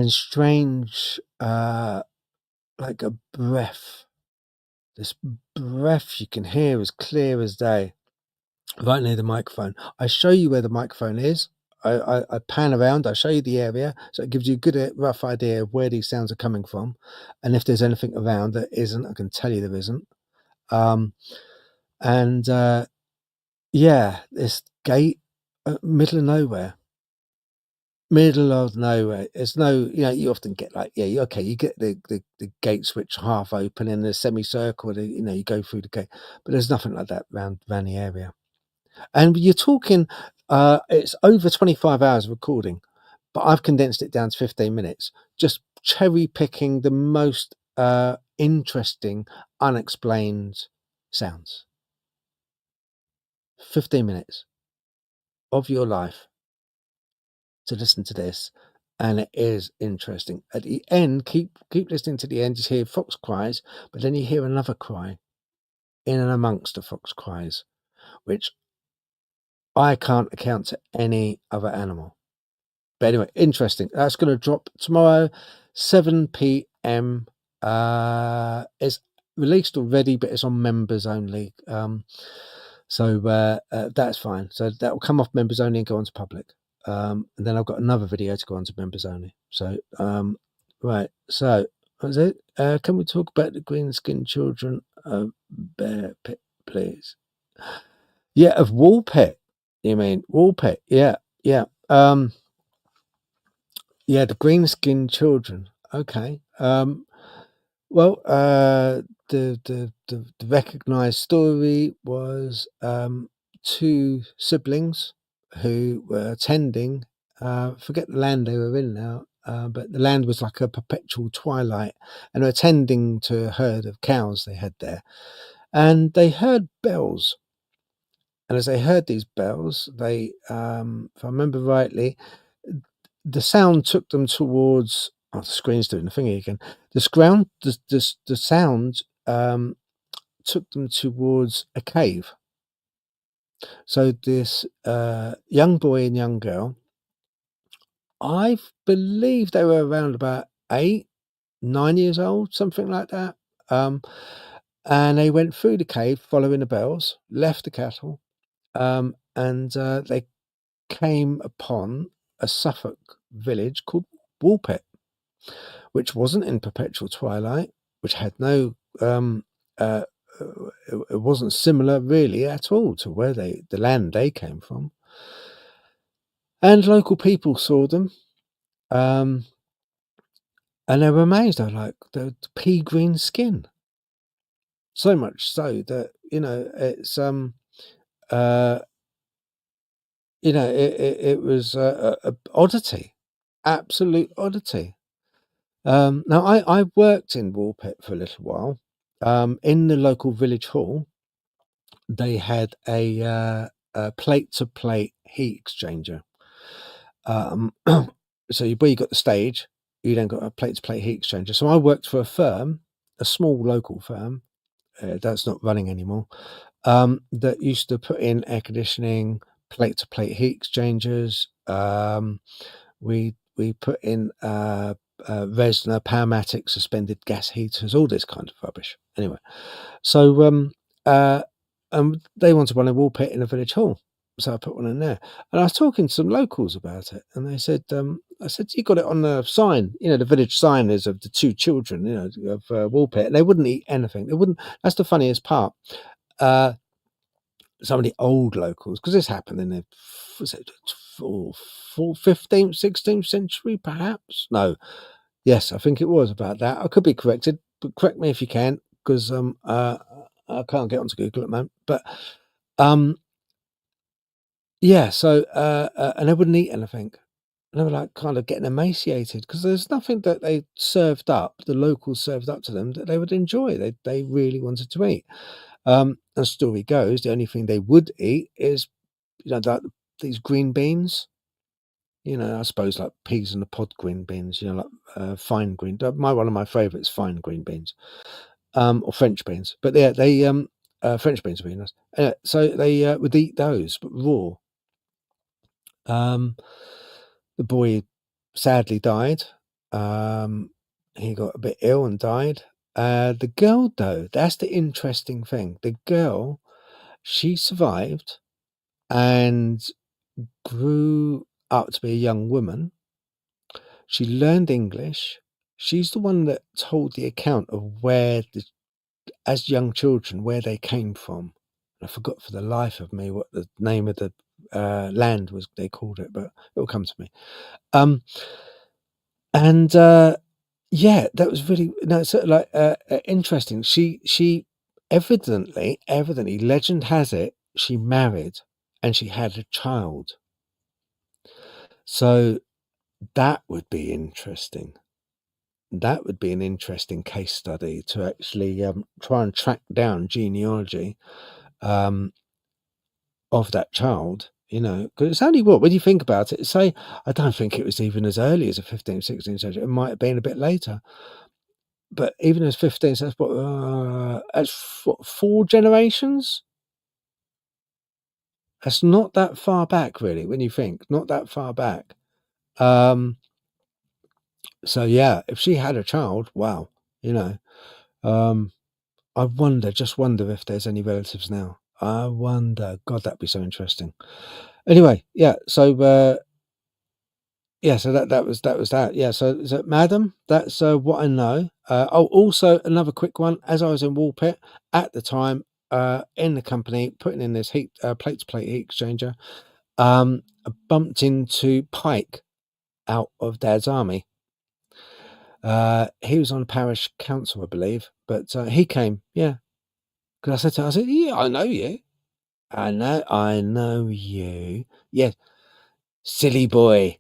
strange, like a breath, this breath you can hear as clear as day, right near the microphone. I show you where the microphone is. I pan around, I show you the area, so it gives you a good rough idea of where these sounds are coming from. And if there's anything around that isn't, I can tell you there isn't. Yeah, this gate, middle of nowhere. There's no, you often get like, you get the gate switch half open in a semicircle, you go through the gate, but there's nothing like that around the area. And you're talking, it's over 25 hours of recording, but I've condensed it down to 15 minutes, just cherry picking the most interesting, unexplained sounds. 15 minutes of your life to listen to this, and it is interesting. At the end, keep listening to the end, you hear fox cries, but then you hear another cry in and amongst the fox cries, which I can't account to any other animal. But anyway, interesting. That's going to drop tomorrow, 7 p.m. It's released already, but it's on members only. So that's fine. So that will come off members only and go on to public. And then I've got another video to go on to members only. So, right. So, that's it. Can we talk about the green skinned children of Bear Pit, please? Yeah, of Woolpit. You mean Woolpit? Yeah. Yeah, the green skinned children. Okay. Well, the recognised story was two siblings who were attending. Forget the land they were in now, but the land was like a perpetual twilight, and were attending to a herd of cows they had there, and they heard bells. And as they heard these bells, they, if I remember rightly, the sound took them towards. Oh, the screen's doing the thingy again. The sound took them towards a cave. So this young boy and young girl, I believe they were around about 8, 9 years old, something like that. And they went through the cave following the bells, left the cattle, and they came upon a Suffolk village called Woolpit, which wasn't in perpetual twilight, which had no uh, it wasn't similar really at all to where the land they came from. And local people saw them, and they were amazed. They were like, the pea green skin, so much so that it's it was a oddity, absolute oddity. Now I worked in Woolpit for a little while. In the local village hall, they had a plate-to-plate heat exchanger. So where you got the stage, you then got a plate-to-plate heat exchanger. So I worked for a firm, a small local firm, that's not running anymore, that used to put in air conditioning, plate-to-plate heat exchangers. We put in Resner, Powermatic, suspended gas heaters, all this kind of rubbish. Anyway, so they wanted one in Woolpit in a village hall, so I put one in there. And I was talking to some locals about it, and they said, I said, you got it on the sign, the village sign is of the two children, of Woolpit, and they wouldn't eat anything. They wouldn't. That's the funniest part. Some of the old locals, because this happened in the 15th, 16th century, perhaps. No, yes, I think it was about that. I could be corrected, but correct me if you can, because I can't get onto Google at the moment. But yeah, so and they wouldn't eat anything. And they were like kind of getting emaciated because there's nothing that they served up, the locals served up to them that they would enjoy. They really wanted to eat. And the story goes, the only thing they would eat is like these green beans. I suppose like peas in the pod green beans. Like fine green. One of my favourites, fine green beans. Or French beans, but yeah, they French beans are really nice. So they would eat those, but raw. The boy sadly died. He got a bit ill and died. The girl, though, that's the interesting thing. The girl, she survived and grew up to be a young woman. She learned English. She's the one that told the account of as young children, where they came from. I forgot for the life of me what the name of the land was. They called it, but it'll come to me. And yeah, that was really sort of like interesting. She evidently, legend has it, she married and she had a child. So that would be interesting. That would be an interesting case study to actually try and track down genealogy of that child, because it's only when you think about it, I don't think it was even as early as the 15th, 16th century. It might have been a bit later, but even as 15th, that's what 4 generations. That's not that far back, really, when you think. Not that far back. So yeah, if she had a child, wow, I just wonder if there's any relatives now. I wonder. God, that'd be so interesting. Anyway, yeah. So yeah. So that was that. Yeah. So madam, that's what I know. Also another quick one. As I was in Woolpit at the time, in the company putting in this plate-to-plate heat exchanger, I bumped into Pike out of Dad's army. He was on a parish council, I believe, but he came, yeah. Because I said to him, I said, yeah, I know you. I know you. Yes, silly boy.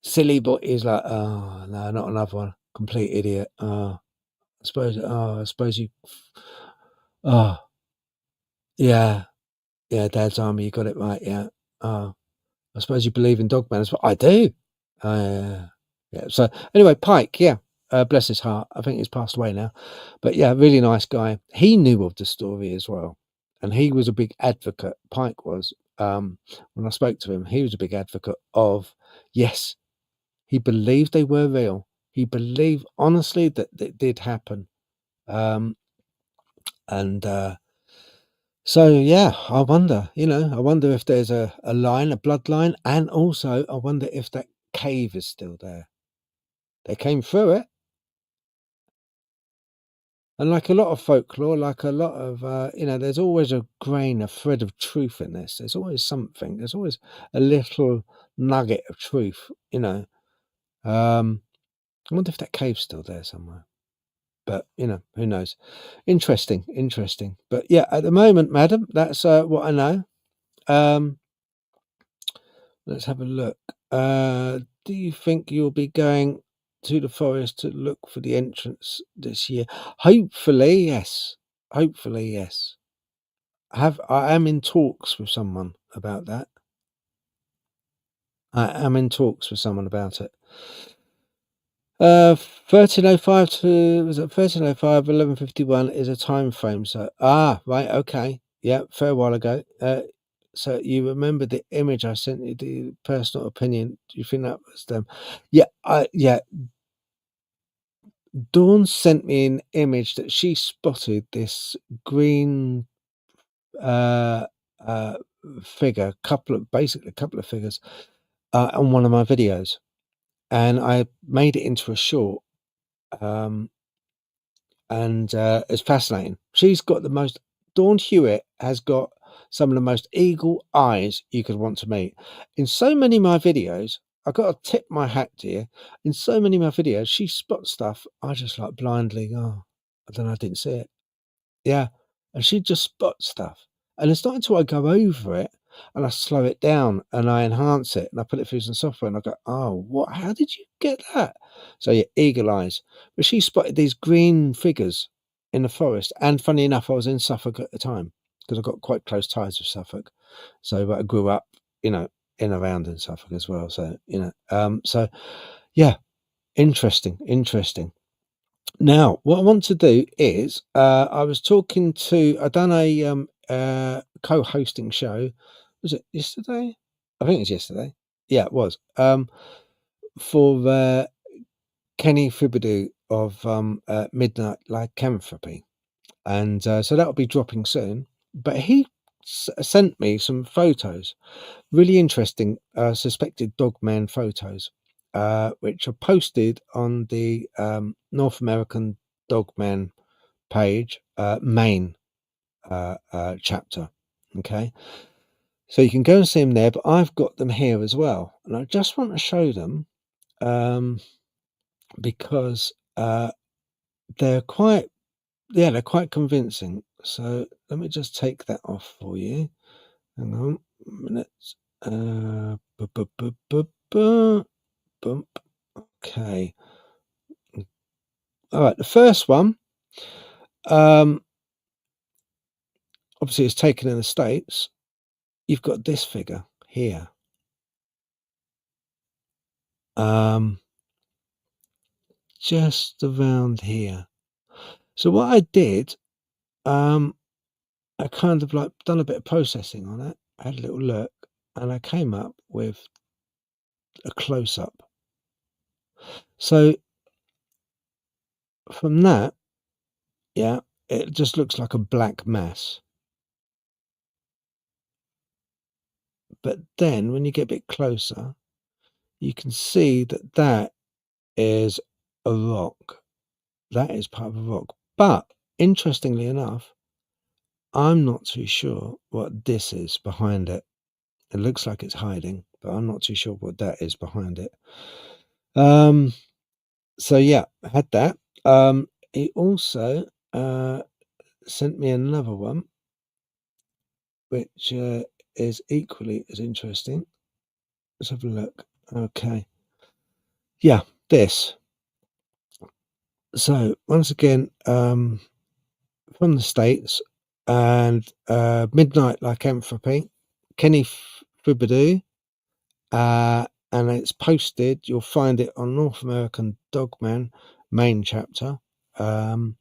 Silly boy. He's like, oh no, not another one. Complete idiot. I suppose you. Oh, yeah, Dad's Army. You got it right. Yeah. Oh, I suppose you believe in Dogman as well. I do. Yeah. So anyway, Pike. Yeah. Bless his heart. I think he's passed away now, but yeah, really nice guy. He knew of the story as well, and he was a big advocate. Pike was. When I spoke to him, he was a big advocate of, yes, he believed they were real. He believed honestly that it did happen. And so, yeah, I wonder if there's a line, a bloodline, and also I wonder if that cave is still there. They came through it. And like a lot of folklore, like a lot of, there's always a grain, a thread of truth in this. There's always something. There's always a little nugget of truth, I wonder if that cave's still there somewhere. But, who knows? Interesting. But yeah, at the moment, madam, that's what I know. Let's have a look. Do you think you'll be going to the forest to look for the entrance this year? Hopefully, yes. I am in talks with someone about that. I am in talks with someone about it. 1305 to, was it 1305, 1151 is a time frame. So, right, okay. Yeah, fair while ago. So you remember the image I sent you, the personal opinion. Do you think that was them? Yeah, Dawn sent me an image that she spotted this green figure, couple of figures on one of my videos, and I made it into a short. And it's fascinating. Dawn Hewitt has got some of the most eagle eyes you could want to meet. In so many of my videos, I got to tip my hat to you. In so many of my videos, she spots stuff. I just like blindly, I don't know, I didn't see it. Yeah. And she just spots stuff. And it's not until I go over it and I slow it down and I enhance it and I put it through some software and I go, oh, how did you get that? So yeah, eagle eyes. But she spotted these green figures in the forest. And funny enough, I was in Suffolk at the time because I got quite close ties with Suffolk. So I grew up, in around in Suffolk as well. So, so yeah, interesting. Now, what I want to do is, I was talking to, I done a co-hosting show. Was it yesterday? I think it was yesterday. Yeah, it was. For Kenny Thibodeau of Midnight Lycanthropy, and so that'll be dropping soon. But he sent me some photos, really interesting, suspected Dogman photos, which are posted on the North American Dogman page, main chapter. Okay, so you can go and see them there, but I've got them here as well, and I just want to show them because they're quite convincing. So let me just take that off for you. Hang on a minute. Bump. Okay. All right. The first one, obviously, it's taken in the States. You've got this figure here. Just around here. So what I did, I kind of like done a bit of processing on it. I had a little look, and I came up with a close up. So from that, yeah, it just looks like a black mass. But then when you get a bit closer, you can see that that is a rock. That is part of a rock. But interestingly enough, I'm not too sure what this is behind it. It looks like it's hiding, but I'm not too sure what that is behind it. So yeah, I had that. He also sent me another one, which is equally as interesting. Let's have a look. Okay. Yeah, this. So once again, from the States, and Midnight Lycanthropy, Kenny Fibadoo, and it's posted. You'll find it on North American Dogman main chapter. But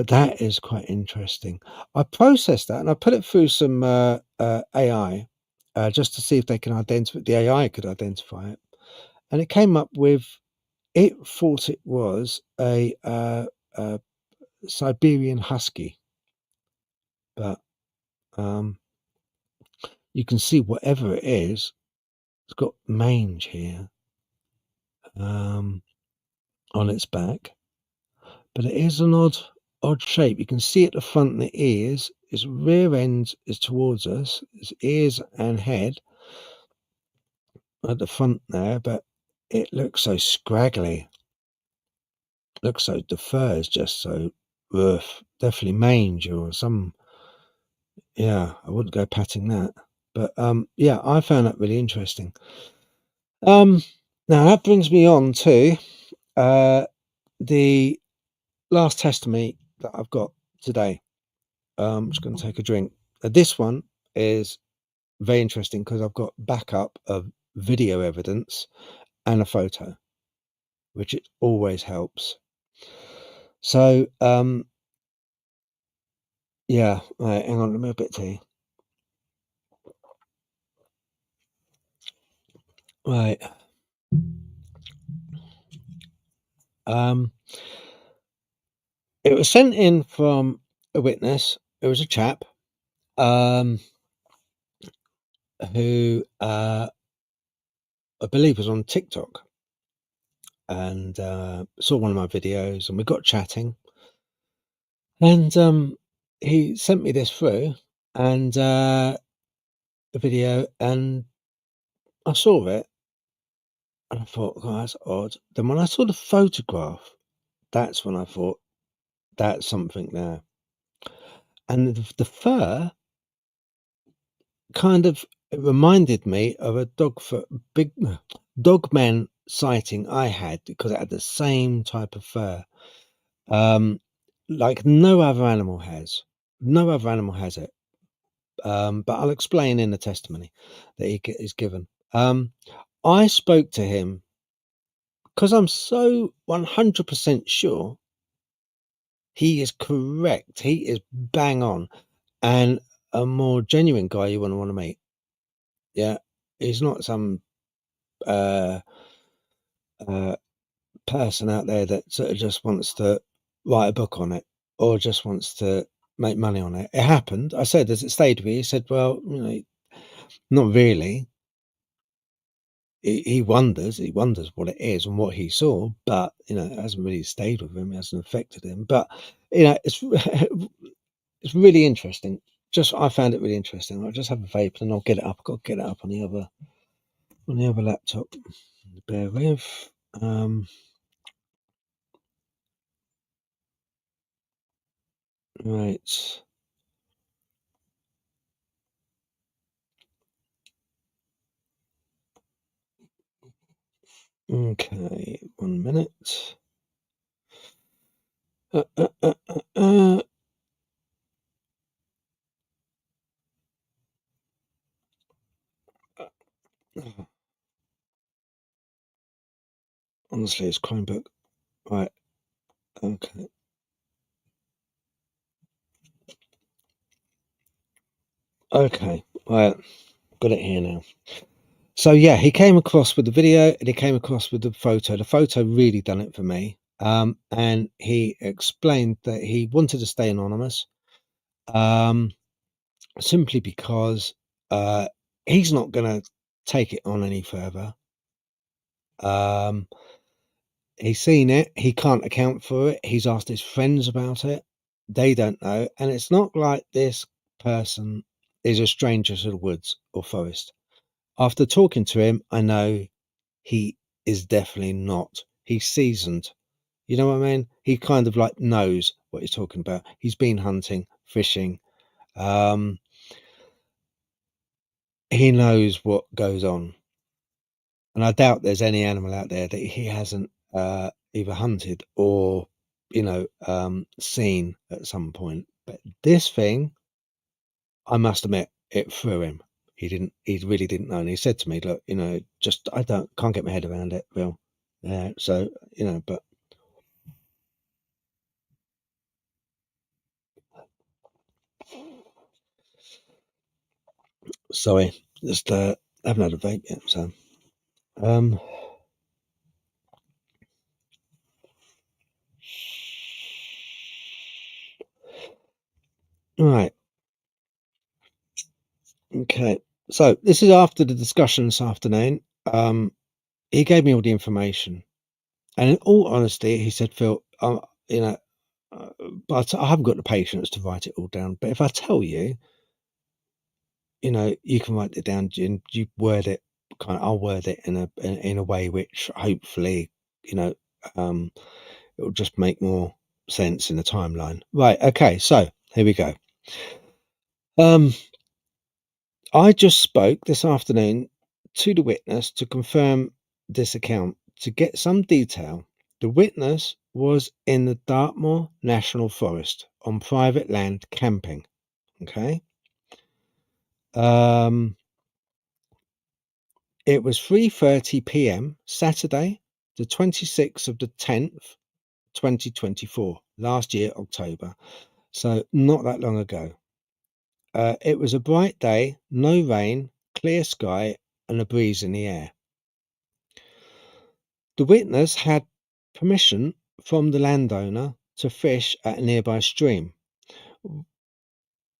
that is quite interesting. I processed that and I put it through some AI just to see if they can identify. The AI could identify it, and it came up with. It thought it was a Siberian Husky, but you can see whatever it is, it's got mange here on its back, but it is an odd shape. You can see at the front the ears. Its rear end is towards us. Its ears and head at the front there, but it looks so scraggly. Looks so the fur is just so rough. Definitely mange or some. Yeah, I wouldn't go patting that. But yeah, I found that really interesting. Now that brings me on to the last testimony that I've got today. I'm just going to take a drink. This one is very interesting because I've got backup of video evidence and a photo, which it always helps. So yeah, right, hang on, let me have a bit of tea. Right. It was sent in from a witness. It was a chap who I believe was on TikTok and saw one of my videos, and we got chatting. And he sent me this through and the video, and I saw it, and I thought, oh, that's odd. Then when I saw the photograph, that's when I thought, that's something there. And the fur kind of it reminded me of a big Dogman sighting I had because it had the same type of fur, like no other animal has. No other animal has it. But I'll explain in the testimony that he is given. I spoke to him because I'm so 100% sure he is correct. He is bang on, and a more genuine guy you want to meet. Yeah, he's not some person out there that sort of just wants to write a book on it or just wants to make money on it. It happened. I said, "Has it stayed with you?" He said, "Well, not really." He wonders what it is and what he saw, but it hasn't really stayed with him. It hasn't affected him. But it's it's really interesting. Just I found it really interesting. I'll just have a vape and I'll get it up. I've got to get it up on the other laptop. Bear with. Right. Okay. 1 minute. Honestly, it's Chromebook. Right. Okay. Okay. Right. Got it here now. So yeah, he came across with the video and he came across with the photo. The photo really done it for me. And he explained that he wanted to stay anonymous, simply because he's not going to take it on any further. He's seen it. He can't account for it. He's asked his friends about it. They don't know. And it's not like this person is a stranger to the woods or forest. After talking to him, I know he is definitely not. he's seasoned. You know what I mean? He kind of like knows what he's talking about. He's been hunting, fishing. He knows what goes on. And I doubt there's any animal out there that he hasn't either hunted or, seen at some point. But this thing, I must admit, it threw him. He really didn't know. And he said to me, look, just, can't get my head around it, Bill. Yeah. So, but. Sorry, just, I haven't had a vape yet, so, right. Okay. So this is after the discussion this afternoon. He gave me all the information. And in all honesty, he said, Phil, but I haven't got the patience to write it all down. But if I tell you, you can write it down and you word it I'll word it in a way which hopefully, it'll just make more sense in the timeline. Right. Okay. So here we go. I just spoke this afternoon to the witness to confirm this account to get some detail. The witness was in the Dartmoor National Forest on private land camping. Okay. It was 3:30 p.m. Saturday, the 26th of the 10th, 2024, last year, October. So not that long ago. It was a bright day, no rain, clear sky, and a breeze in the air. The witness had permission from the landowner to fish at a nearby stream.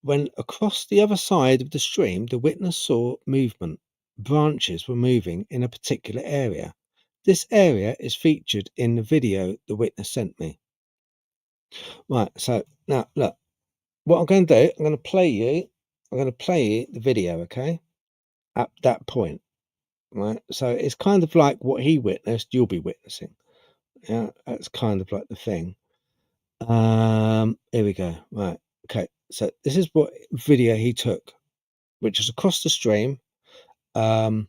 When across the other side of the stream, the witness saw movement. Branches were moving in a particular area. This area is featured in the video the witness sent me. Right, so now look, what I'm going to do, I'm going to play you the video, okay? At that point, right? So it's kind of like what he witnessed, you'll be witnessing. Yeah, that's kind of like the thing. Here we go. Right. Okay. So this is what video he took, which is across the stream. And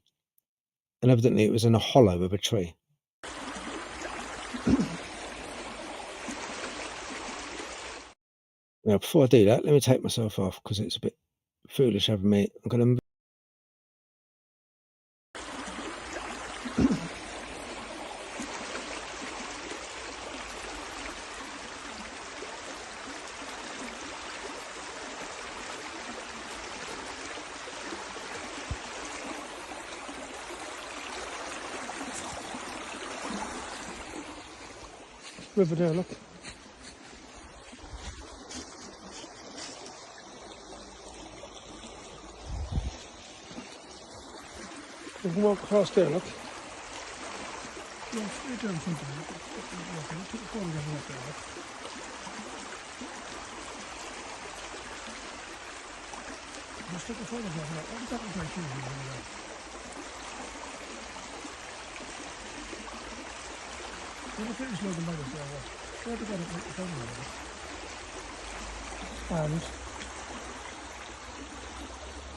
evidently it was in a hollow of a tree. Now, before I do that, let me take myself off because it's a bit foolish having me. I'm going to. River there, look. You can walk across there, look. Yeah, you're down something. Put the phone down up there, look. Just take the photograph of that. What does that look like here? Never finished loading letters there, what? Where did I get the photograph of it? And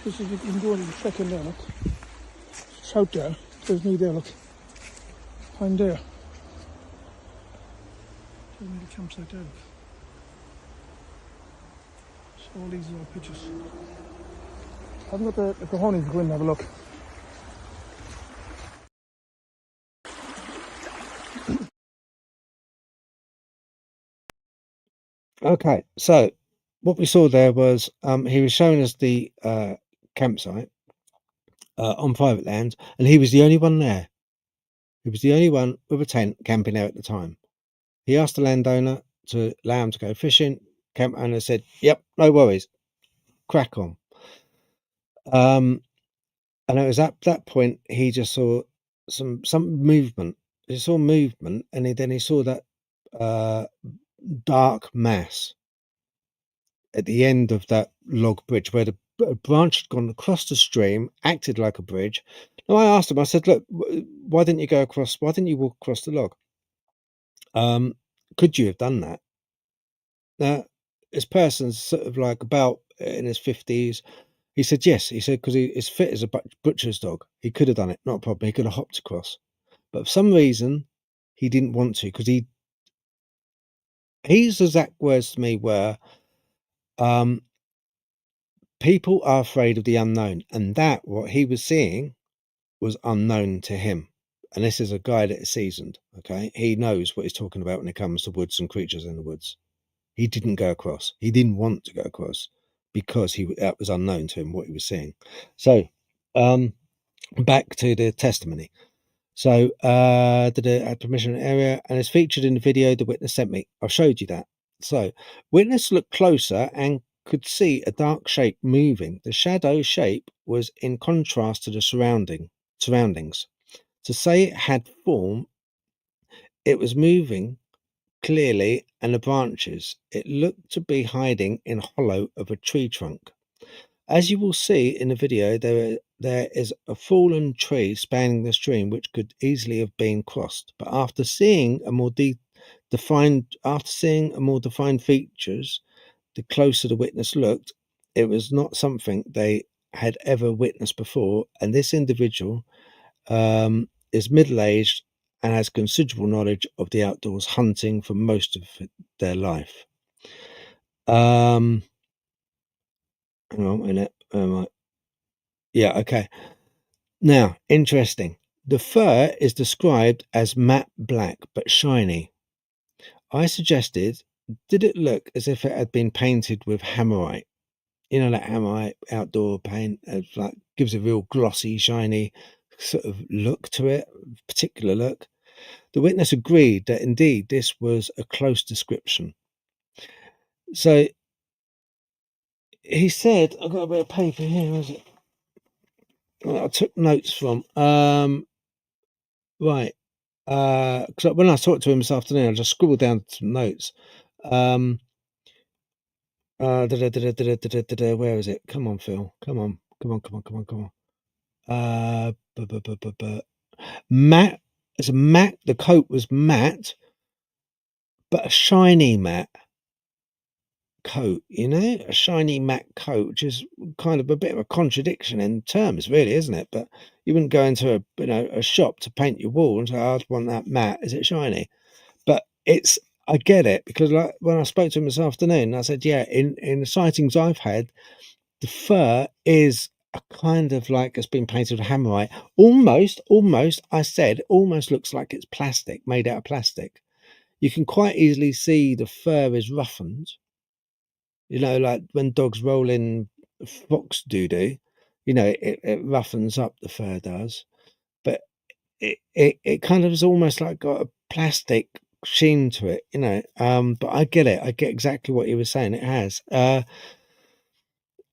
this is, you can go and check in there, look. It's out there. There's me there, look. I'm there. There's me the campsite there, look. So all these are all pictures. I haven't got the cojones to go in and have a look. Okay, so what we saw there was he was showing us the campsite on private land, and he was the only one there. He was the only one with a tent camping there at the time. He asked the landowner to allow him to go fishing. Camp owner said, "Yep, no worries, crack on." And it was at that point he just saw some movement. He saw movement, and then he saw that dark mass at the end of that log bridge where the branch had gone across the stream, acted like a bridge. Now I asked him, I said, look, why didn't you go across? Why didn't you walk across the log? Could you have done that? Now, this person's sort of like about in his 50s. He said yes. He said because he is fit as a butcher's dog. He could have done it, not a problem. He could have hopped across. But for some reason, he didn't want to because his exact words to me were, um, people are afraid of the unknown. And that, what he was seeing, was unknown to him. And this is a guy that is seasoned. Okay. He knows what he's talking about when it comes to woods and creatures in the woods. He didn't go across. He didn't want to go across because that was unknown to him what he was seeing. So, back to the testimony. So, did it had permission area and it's featured in the video the witness sent me. I showed you that. So, witness looked closer and could see a dark shape moving. The shadow shape was in contrast to the surroundings. To say it had form, it was moving clearly, and the branches. It looked to be hiding in a hollow of a tree trunk. As you will see in the video, there is a fallen tree spanning the stream, which could easily have been crossed. But after seeing a more defined features, the closer the witness looked, it was not something they had ever witnessed before. And this individual is middle-aged and has considerable knowledge of the outdoors, hunting for most of their life. Hang on a minute. Yeah, okay. Now, interesting. The fur is described as matte black but shiny. I suggested, did it look as if it had been painted with hammerite? You know, that hammerite outdoor paint, like gives a real glossy, shiny sort of look to it, particular look. The witness agreed that indeed this was a close description. So he said, I've got a bit of paper here, is it? I took notes from. Right. Because when I talked to him this afternoon, I just scribbled down some notes. Where is it? Come on, Phil. Come on. Matte. It's a matte. The coat was matte, but a shiny matte coat, you know, a shiny matte coat, which is kind of a bit of a contradiction in terms, really, isn't it? But you wouldn't go into a shop to paint your wall and say, "I want that matte. Is it shiny?" But I get it, because like when I spoke to him this afternoon, I said, yeah, in the sightings I've had, the fur is a kind of like it's been painted with hammerite. Almost, I said, almost looks like it's plastic, made out of plastic. You can quite easily see the fur is roughened. You know, like when dogs roll in fox doo-doo, you know, it roughens up, the fur does. But it kind of is almost like got a plastic sheen to it, you know. But I get it. I get exactly what he was saying. It has.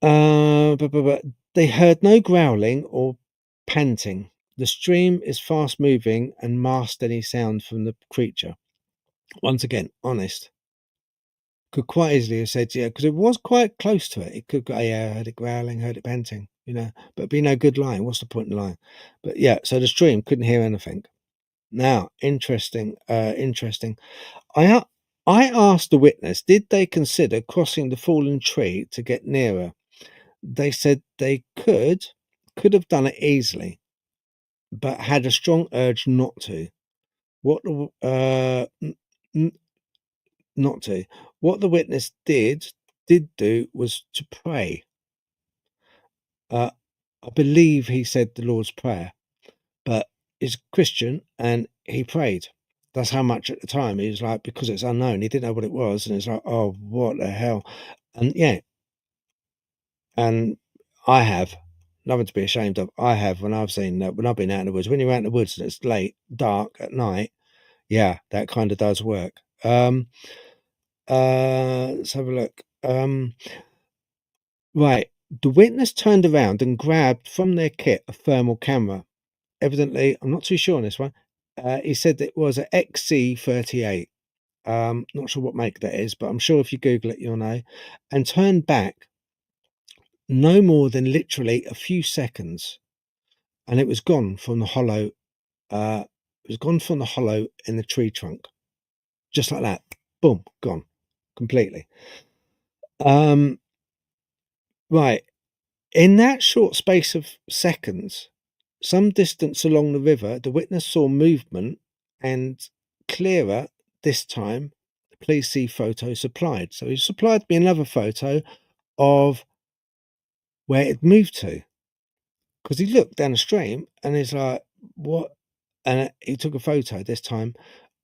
But they heard no growling or panting. The stream is fast moving and masked any sound from the creature. Once again, honest. Could quite easily have said, yeah, because it was quite close to it. It could go, yeah, I heard it growling, heard it panting, you know, but it'd be no good lying. What's the point in lying? But yeah, so the stream couldn't hear anything. Now, interesting. I asked the witness, did they consider crossing the fallen tree to get nearer? They said they could have done it easily, but had a strong urge not to. Not to. What the witness did do was to pray. I believe he said the Lord's Prayer, but he's Christian and he prayed. That's how much at the time he was like, because it's unknown, he didn't know what it was, and it's like, oh, what the hell? And yeah, and I have nothing to be ashamed of. I have, when I've seen that, when I've been out in the woods, when you're out in the woods and it's late, dark at night, yeah, that kind of does work. Let's have a look. Right, the witness turned around and grabbed from their kit a thermal camera. Evidently, I'm not too sure on this one. He said it was an XC38. Not sure what make that is, but I'm sure if you Google it, you'll know. And turned back no more than literally a few seconds, and it was gone from the hollow. It was gone from the hollow in the tree trunk. just like that. Boom, gone completely. Right. In that short space of seconds, some distance along the river, the witness saw movement and clearer this time. Please see photo supplied. So he supplied me another photo of where it moved to, because he looked down the stream and he's like, what? And he took a photo this time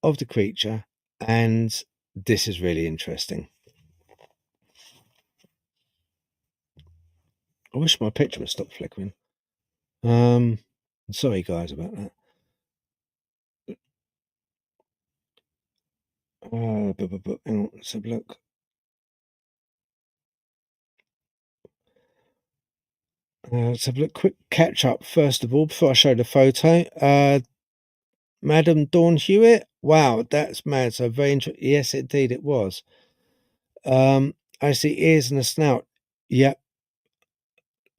of the creature, and this is really interesting. I wish my picture would stop flickering. Sorry guys about that. Hang on, let's have a look. Let's have a look. Quick catch up first of all before I show the photo. Madam Dawn Hewitt. Wow, that's mad. So very interesting. Yes, indeed, it was. I see ears and a snout. Yep,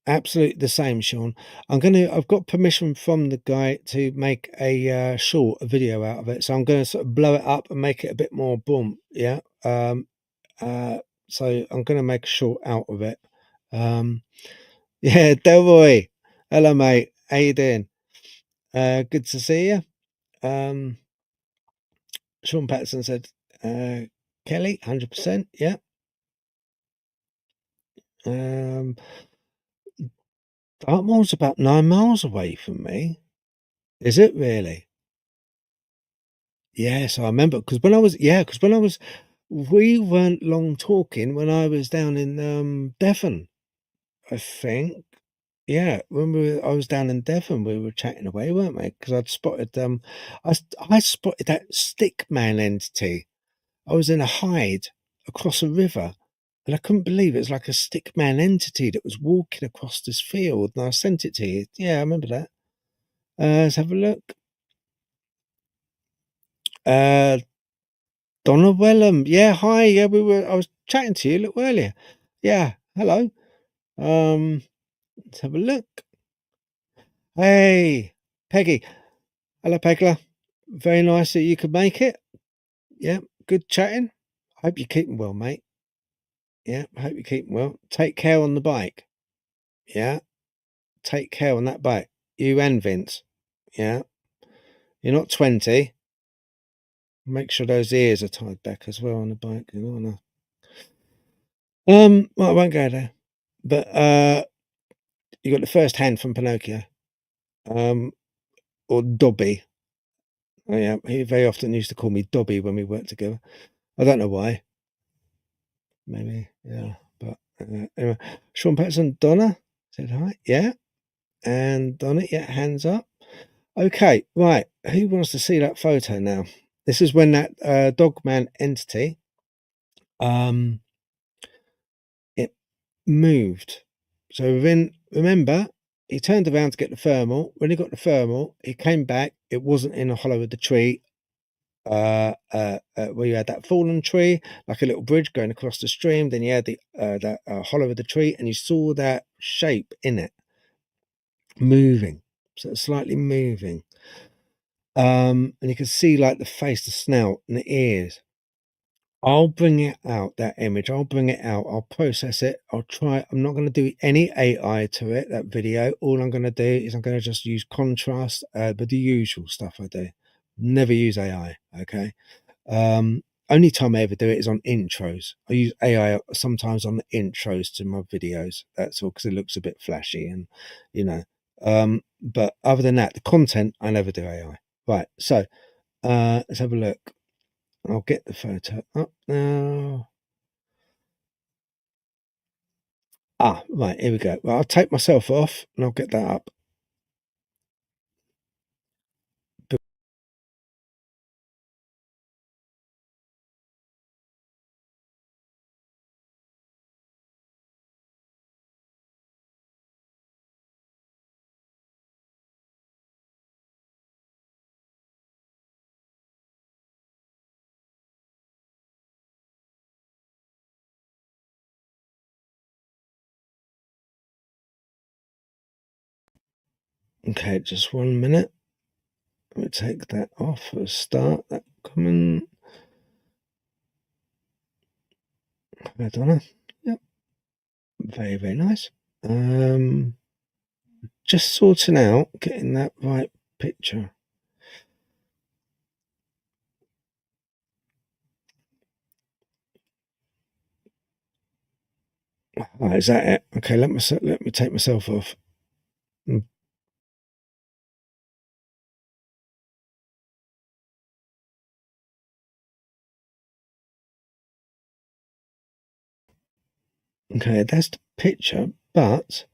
absolutely the same, Sean. I've got permission from the guy to make a video out of it. So I'm gonna sort of blow it up and make it a bit more boom. Yeah. So I'm gonna make a short out of it. Yeah, Delroy. Hello, mate. How you doing? Good to see you. Sean Patterson said, Kelly, 100%. Yeah. Dartmoor's about 9 miles away from me. Is it really? Yes, I remember. Because when I was, we weren't long talking when I was down in Devon, I think. Yeah, when I was down in Devon, we were chatting away, weren't we? Because I'd spotted I spotted that stickman entity. I was in a hide across a river, and I couldn't believe it was like a stickman entity that was walking across this field, and I sent it to you. Yeah, I remember that. Let's have a look. Donna Wellham. Yeah, hi. Yeah, I was chatting to you a little earlier. Yeah, hello. Let's have a look. Hey, Peggy. Hello, Pegla. Very nice that you could make it. Yeah, good chatting. Hope you're keeping well, mate. Yeah, hope you're keeping well. Take care on the bike. Yeah, take care on that bike. You and Vince. Yeah, you're not 20. Make sure those ears are tied back as well on the bike. You know. Well, I won't go there. But you got the first hand from Pinocchio. Or Dobby. Oh, yeah, he very often used to call me Dobby when we worked together. I don't know why. Maybe, yeah. But anyway, Sean Patterson, Donna said hi. Yeah. And Donna, yeah, hands up. Okay, right. Who wants to see that photo now? This is when that Dogman entity it moved. So remember, he turned around to get the thermal. When he got the thermal, he came back. It wasn't in a hollow of the tree. Where you had that fallen tree, like a little bridge going across the stream. Then you had that hollow of the tree, and you saw that shape in it moving, so it's slightly moving. And you can see like the face, the snout, and the ears. I'll bring it out, that image. I'll bring it out. I'll process it. I'll try. I'm not going to do any AI to it, that video. All I'm going to do is I'm going to just use contrast, but the usual stuff I do. Never use AI, okay? Only time I ever do it is on intros. I use AI sometimes on the intros to my videos. That's all, because it looks a bit flashy and, you know. But other than that, the content, I never do AI. Right, so let's have a look. I'll get the photo up now. Right, here we go. Well, I'll take myself off and I'll get that up. Okay, just 1 minute. Let me take that off for a start. That comment. Hi, Donna. Yep. Very, very nice. Just sorting out, getting that right picture. Oh, is that it? Okay, let me take myself off. Okay, that's the picture, but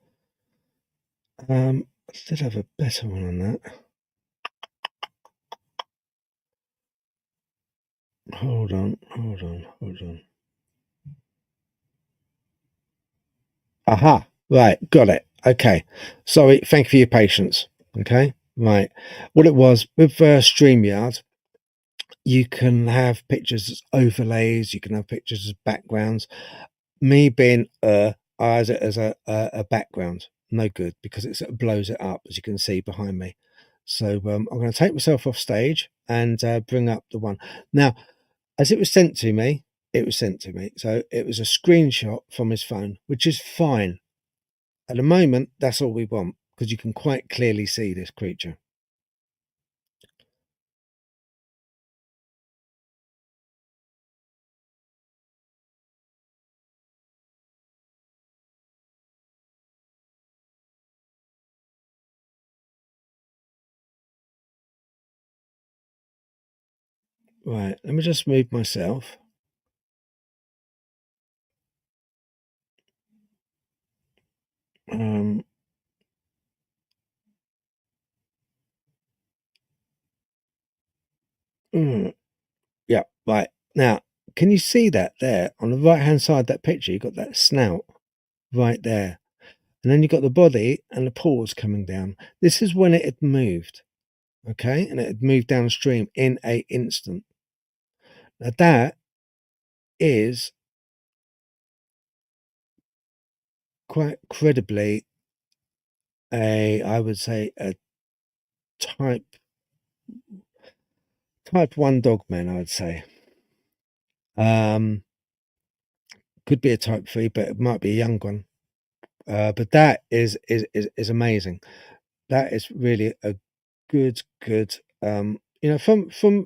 I did have a better one on that. Hold on. Aha, right, got it. Okay, sorry, thank you for your patience. Okay, right. What it was with StreamYard, you can have pictures as overlays, you can have pictures as backgrounds. Me being I has it as a background, no good, because it sort of blows it up, as you can see behind me. So I'm going to take myself off stage and bring up the one. Now, as it was sent to me, so it was a screenshot from his phone, which is fine. At the moment, that's all we want, because you can quite clearly see this creature. Right, let me just move myself. Mm, yeah, right. Now, can you see that there on the right hand side of that picture? You've got that snout right there. And then you've got the body and the paws coming down. This is when it had moved. Okay, and it had moved downstream in a instant. Now that is quite credibly I would say a type 1 dogman, I would say. Could be a type 3, but it might be a young one. But that is amazing. That is really a good, from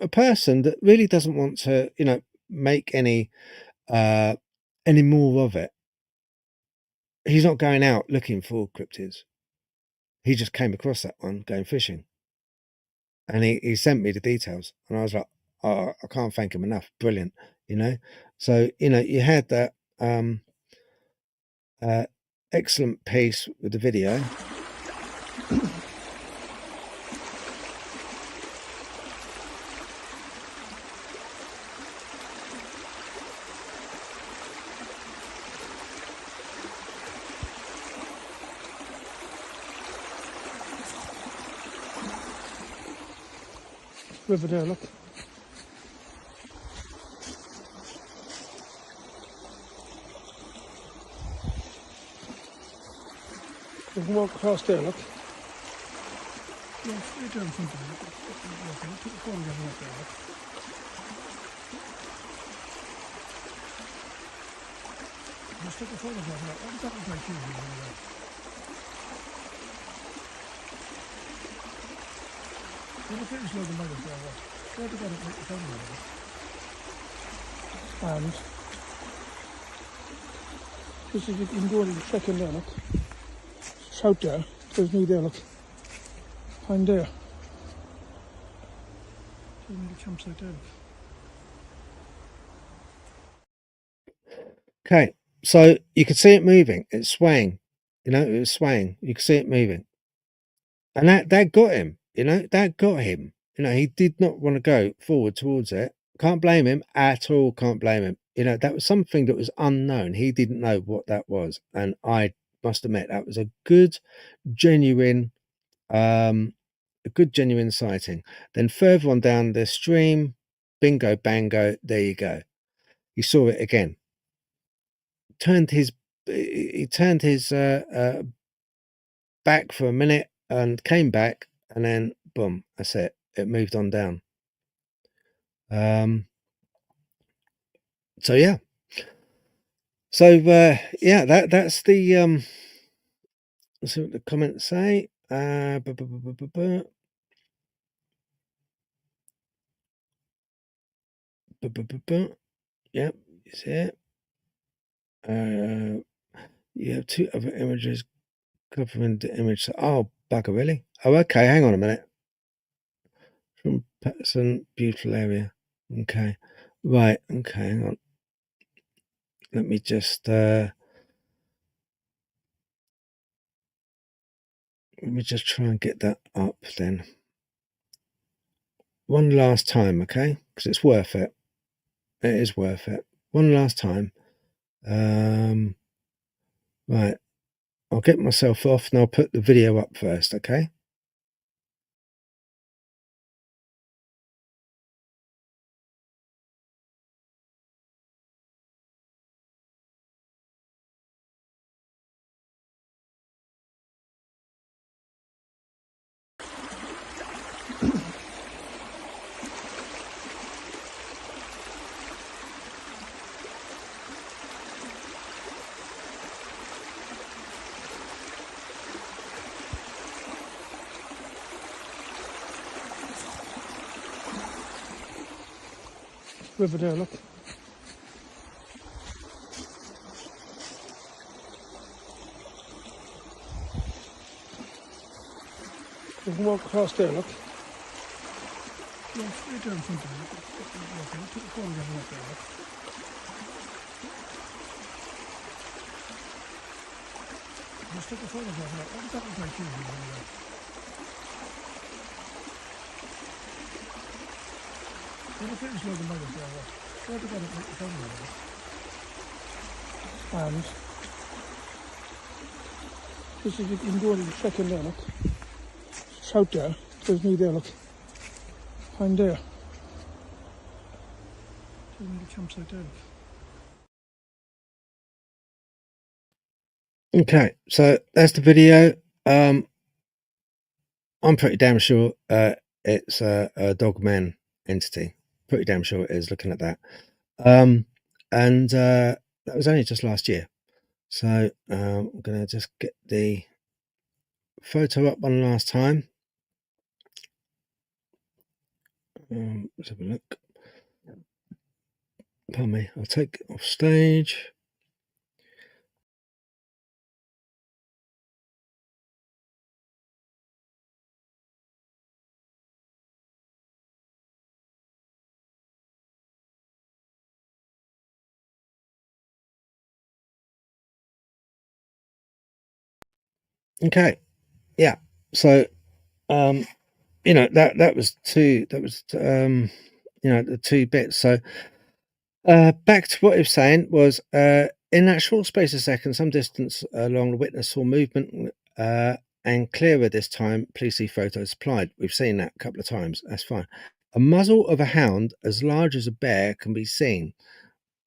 a person that really doesn't want to, make any more of it. He's not going out looking for cryptids. He just came across that one going fishing, and he sent me the details, and I was like, oh, I can't thank him enough. Brilliant, So you had that excellent piece with the video. River there, look. You can walk across there, look. Yeah, straight down in front of you. Put the phone down right there, look. Just take the photograph of that. That was like you. Well, if it was loading like there, what? Where did I make the phone of it? And this is, you can go and check in there, look. It's out there. There's me there, look. I'm there. There's me the campsite there, look. Okay, so you could see it moving. It's swaying. It was swaying. You could see it moving. And that got him, that got him. He did not want to go forward towards it. Can't blame him at all. Can't blame him. That was something that was unknown. He didn't know what that was. And I must admit, that was a good, genuine, sighting. Then further on down the stream, bingo, bango, there you go. He saw it again. He turned his back for a minute and came back, and then boom, that's it. It moved on down. So yeah, So yeah, that's the let's see what the comments say. Yep, you see it. You have two other images covering the image. Oh, bugger, really? Oh, okay. Hang on a minute. From Patterson, beautiful area. Okay, right. Okay, hang on. Let me just try and get that up then. One last time, okay? Because it's worth it. It is worth it. One last time. Right. I'll get myself off and I'll put the video up first, okay? River there, look. You can walk across there, look. Yeah, right there in front of you. Take the photograph right there, look. Just take a photograph right. What that look like here? What if it was looking like there, look? Where did I take the photograph? And this is, you can go and check in there, look. It's out there. There's me there, look. I'm there. The campsite there, look. Okay, so that's the video. I'm pretty damn sure it's a Dogman entity. Pretty damn sure it is, looking at that. And that was only just last year. So I'm going to just get the photo up one last time. Let's have a look. Pardon me, I'll take it off stage. Okay, yeah. So you know, that was two. That was you know, the two bits. So back to what he was saying was in that short space of seconds, some distance along the witness saw movement and clearer this time. Please see photos supplied. We've seen that a couple of times. That's fine. A muzzle of a hound as large as a bear can be seen,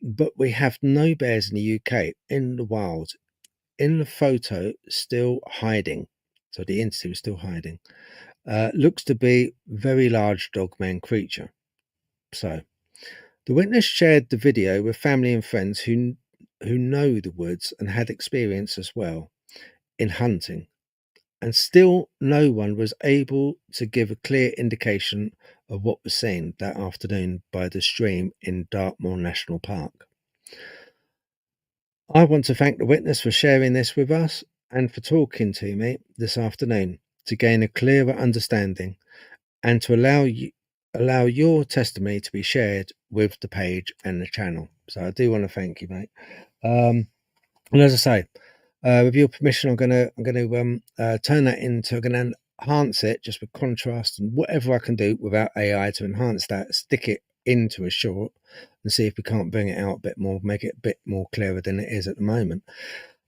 but we have no bears in the UK in the wild. In the photo, still hiding. So the entity was still hiding. Looks to be very large dogman creature. So the witness shared the video with family and friends who know the woods and had experience as well in hunting, and still no one was able to give a clear indication of what was seen that afternoon by the stream in Dartmoor National Park. I want to thank the witness for sharing this with us and for talking to me this afternoon to gain a clearer understanding and to allow your testimony to be shared with the page and the channel. So I do want to thank you, mate. And as I say, with your permission, I'm going to turn that into. I'm going to enhance it just with contrast and whatever I can do without AI to enhance that. Stick it into a short and see if we can't bring it out a bit more, make it a bit more clearer than it is at the moment.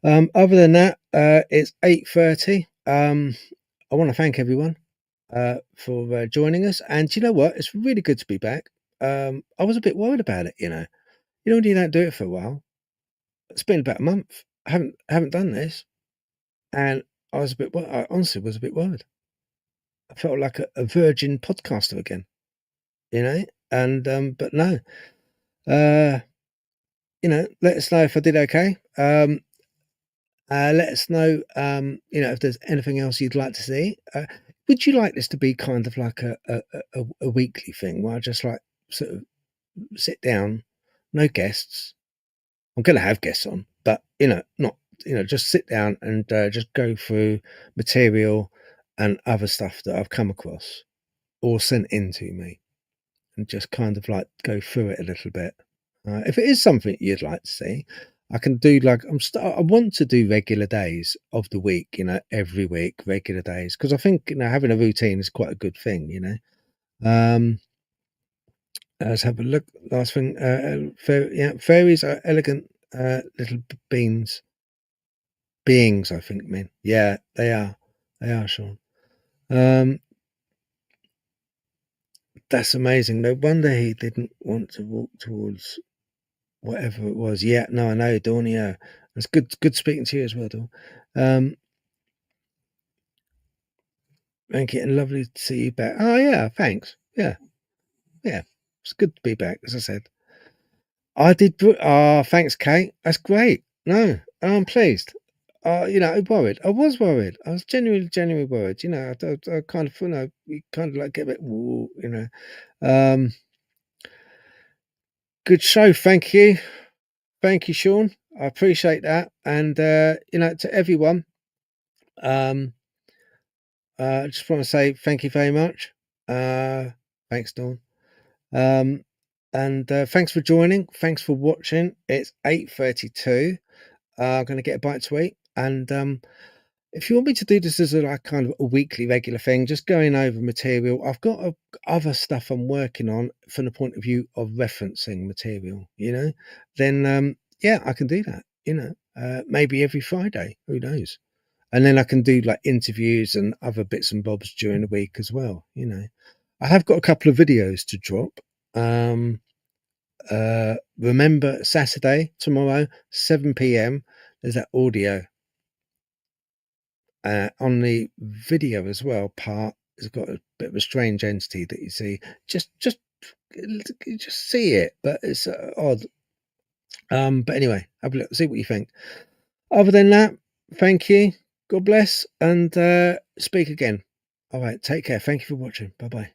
Other than that, it's 8:30. I want to thank everyone for joining us. And you know what? It's really good to be back. I was a bit worried about it, you know. You know when you don't do it for a while. It's been about a month. I haven't done this, and I was a bit. I honestly was a bit worried. I felt like a virgin podcaster again, you know. And but no, uh, let us know if I did okay. Let us know, if there's anything else you'd like to see. Would you like this to be kind of like a weekly thing where I just like sort of sit down, no guests? I'm going to have guests on, but not just sit down and just go through material and other stuff that I've come across or sent in to me, and just kind of like go through it a little bit. If it is something you'd like to see, I can do like I want to do regular days of the week, every week, regular days, because I think having a routine is quite a good thing. Um, let's have a look. Last thing, fairies are elegant little beings. I think, man. Yeah, they are. They are, Sean. Um, that's amazing. No wonder he didn't want to walk towards whatever it was. Yeah, no, I know, Dawn. Yeah, it's good speaking to you as well, Dawn. Um, thank you, and lovely to see you back. Oh yeah, thanks. Yeah, yeah, it's good to be back. As I said, I did. Thanks, Kate. That's great. No, I'm pleased. I worried. I was worried. I was genuinely worried. I kind of, you kind of like get a bit, Um, good show. Thank you, Sean. I appreciate that, and to everyone. Um, I just want to say thank you very much. Thanks, Dawn. Um, and thanks for joining. Thanks for watching. It's 8:32. I'm going to get a bite to eat. And if you want me to do this as a like kind of a weekly regular thing, just going over material, I've got other stuff I'm working on from the point of view of referencing material. Then yeah, I can do that. Maybe every Friday. Who knows? And then I can do like interviews and other bits and bobs during the week as well. I have got a couple of videos to drop. Remember Saturday, tomorrow, 7 p.m. There's that audio on the video as well. Part has got a bit of a strange entity that you see. Just see it, but it's odd. But anyway, have a look, see what you think. Other than that, thank you. God bless, and speak again. All right, take care. Thank you for watching. Bye bye.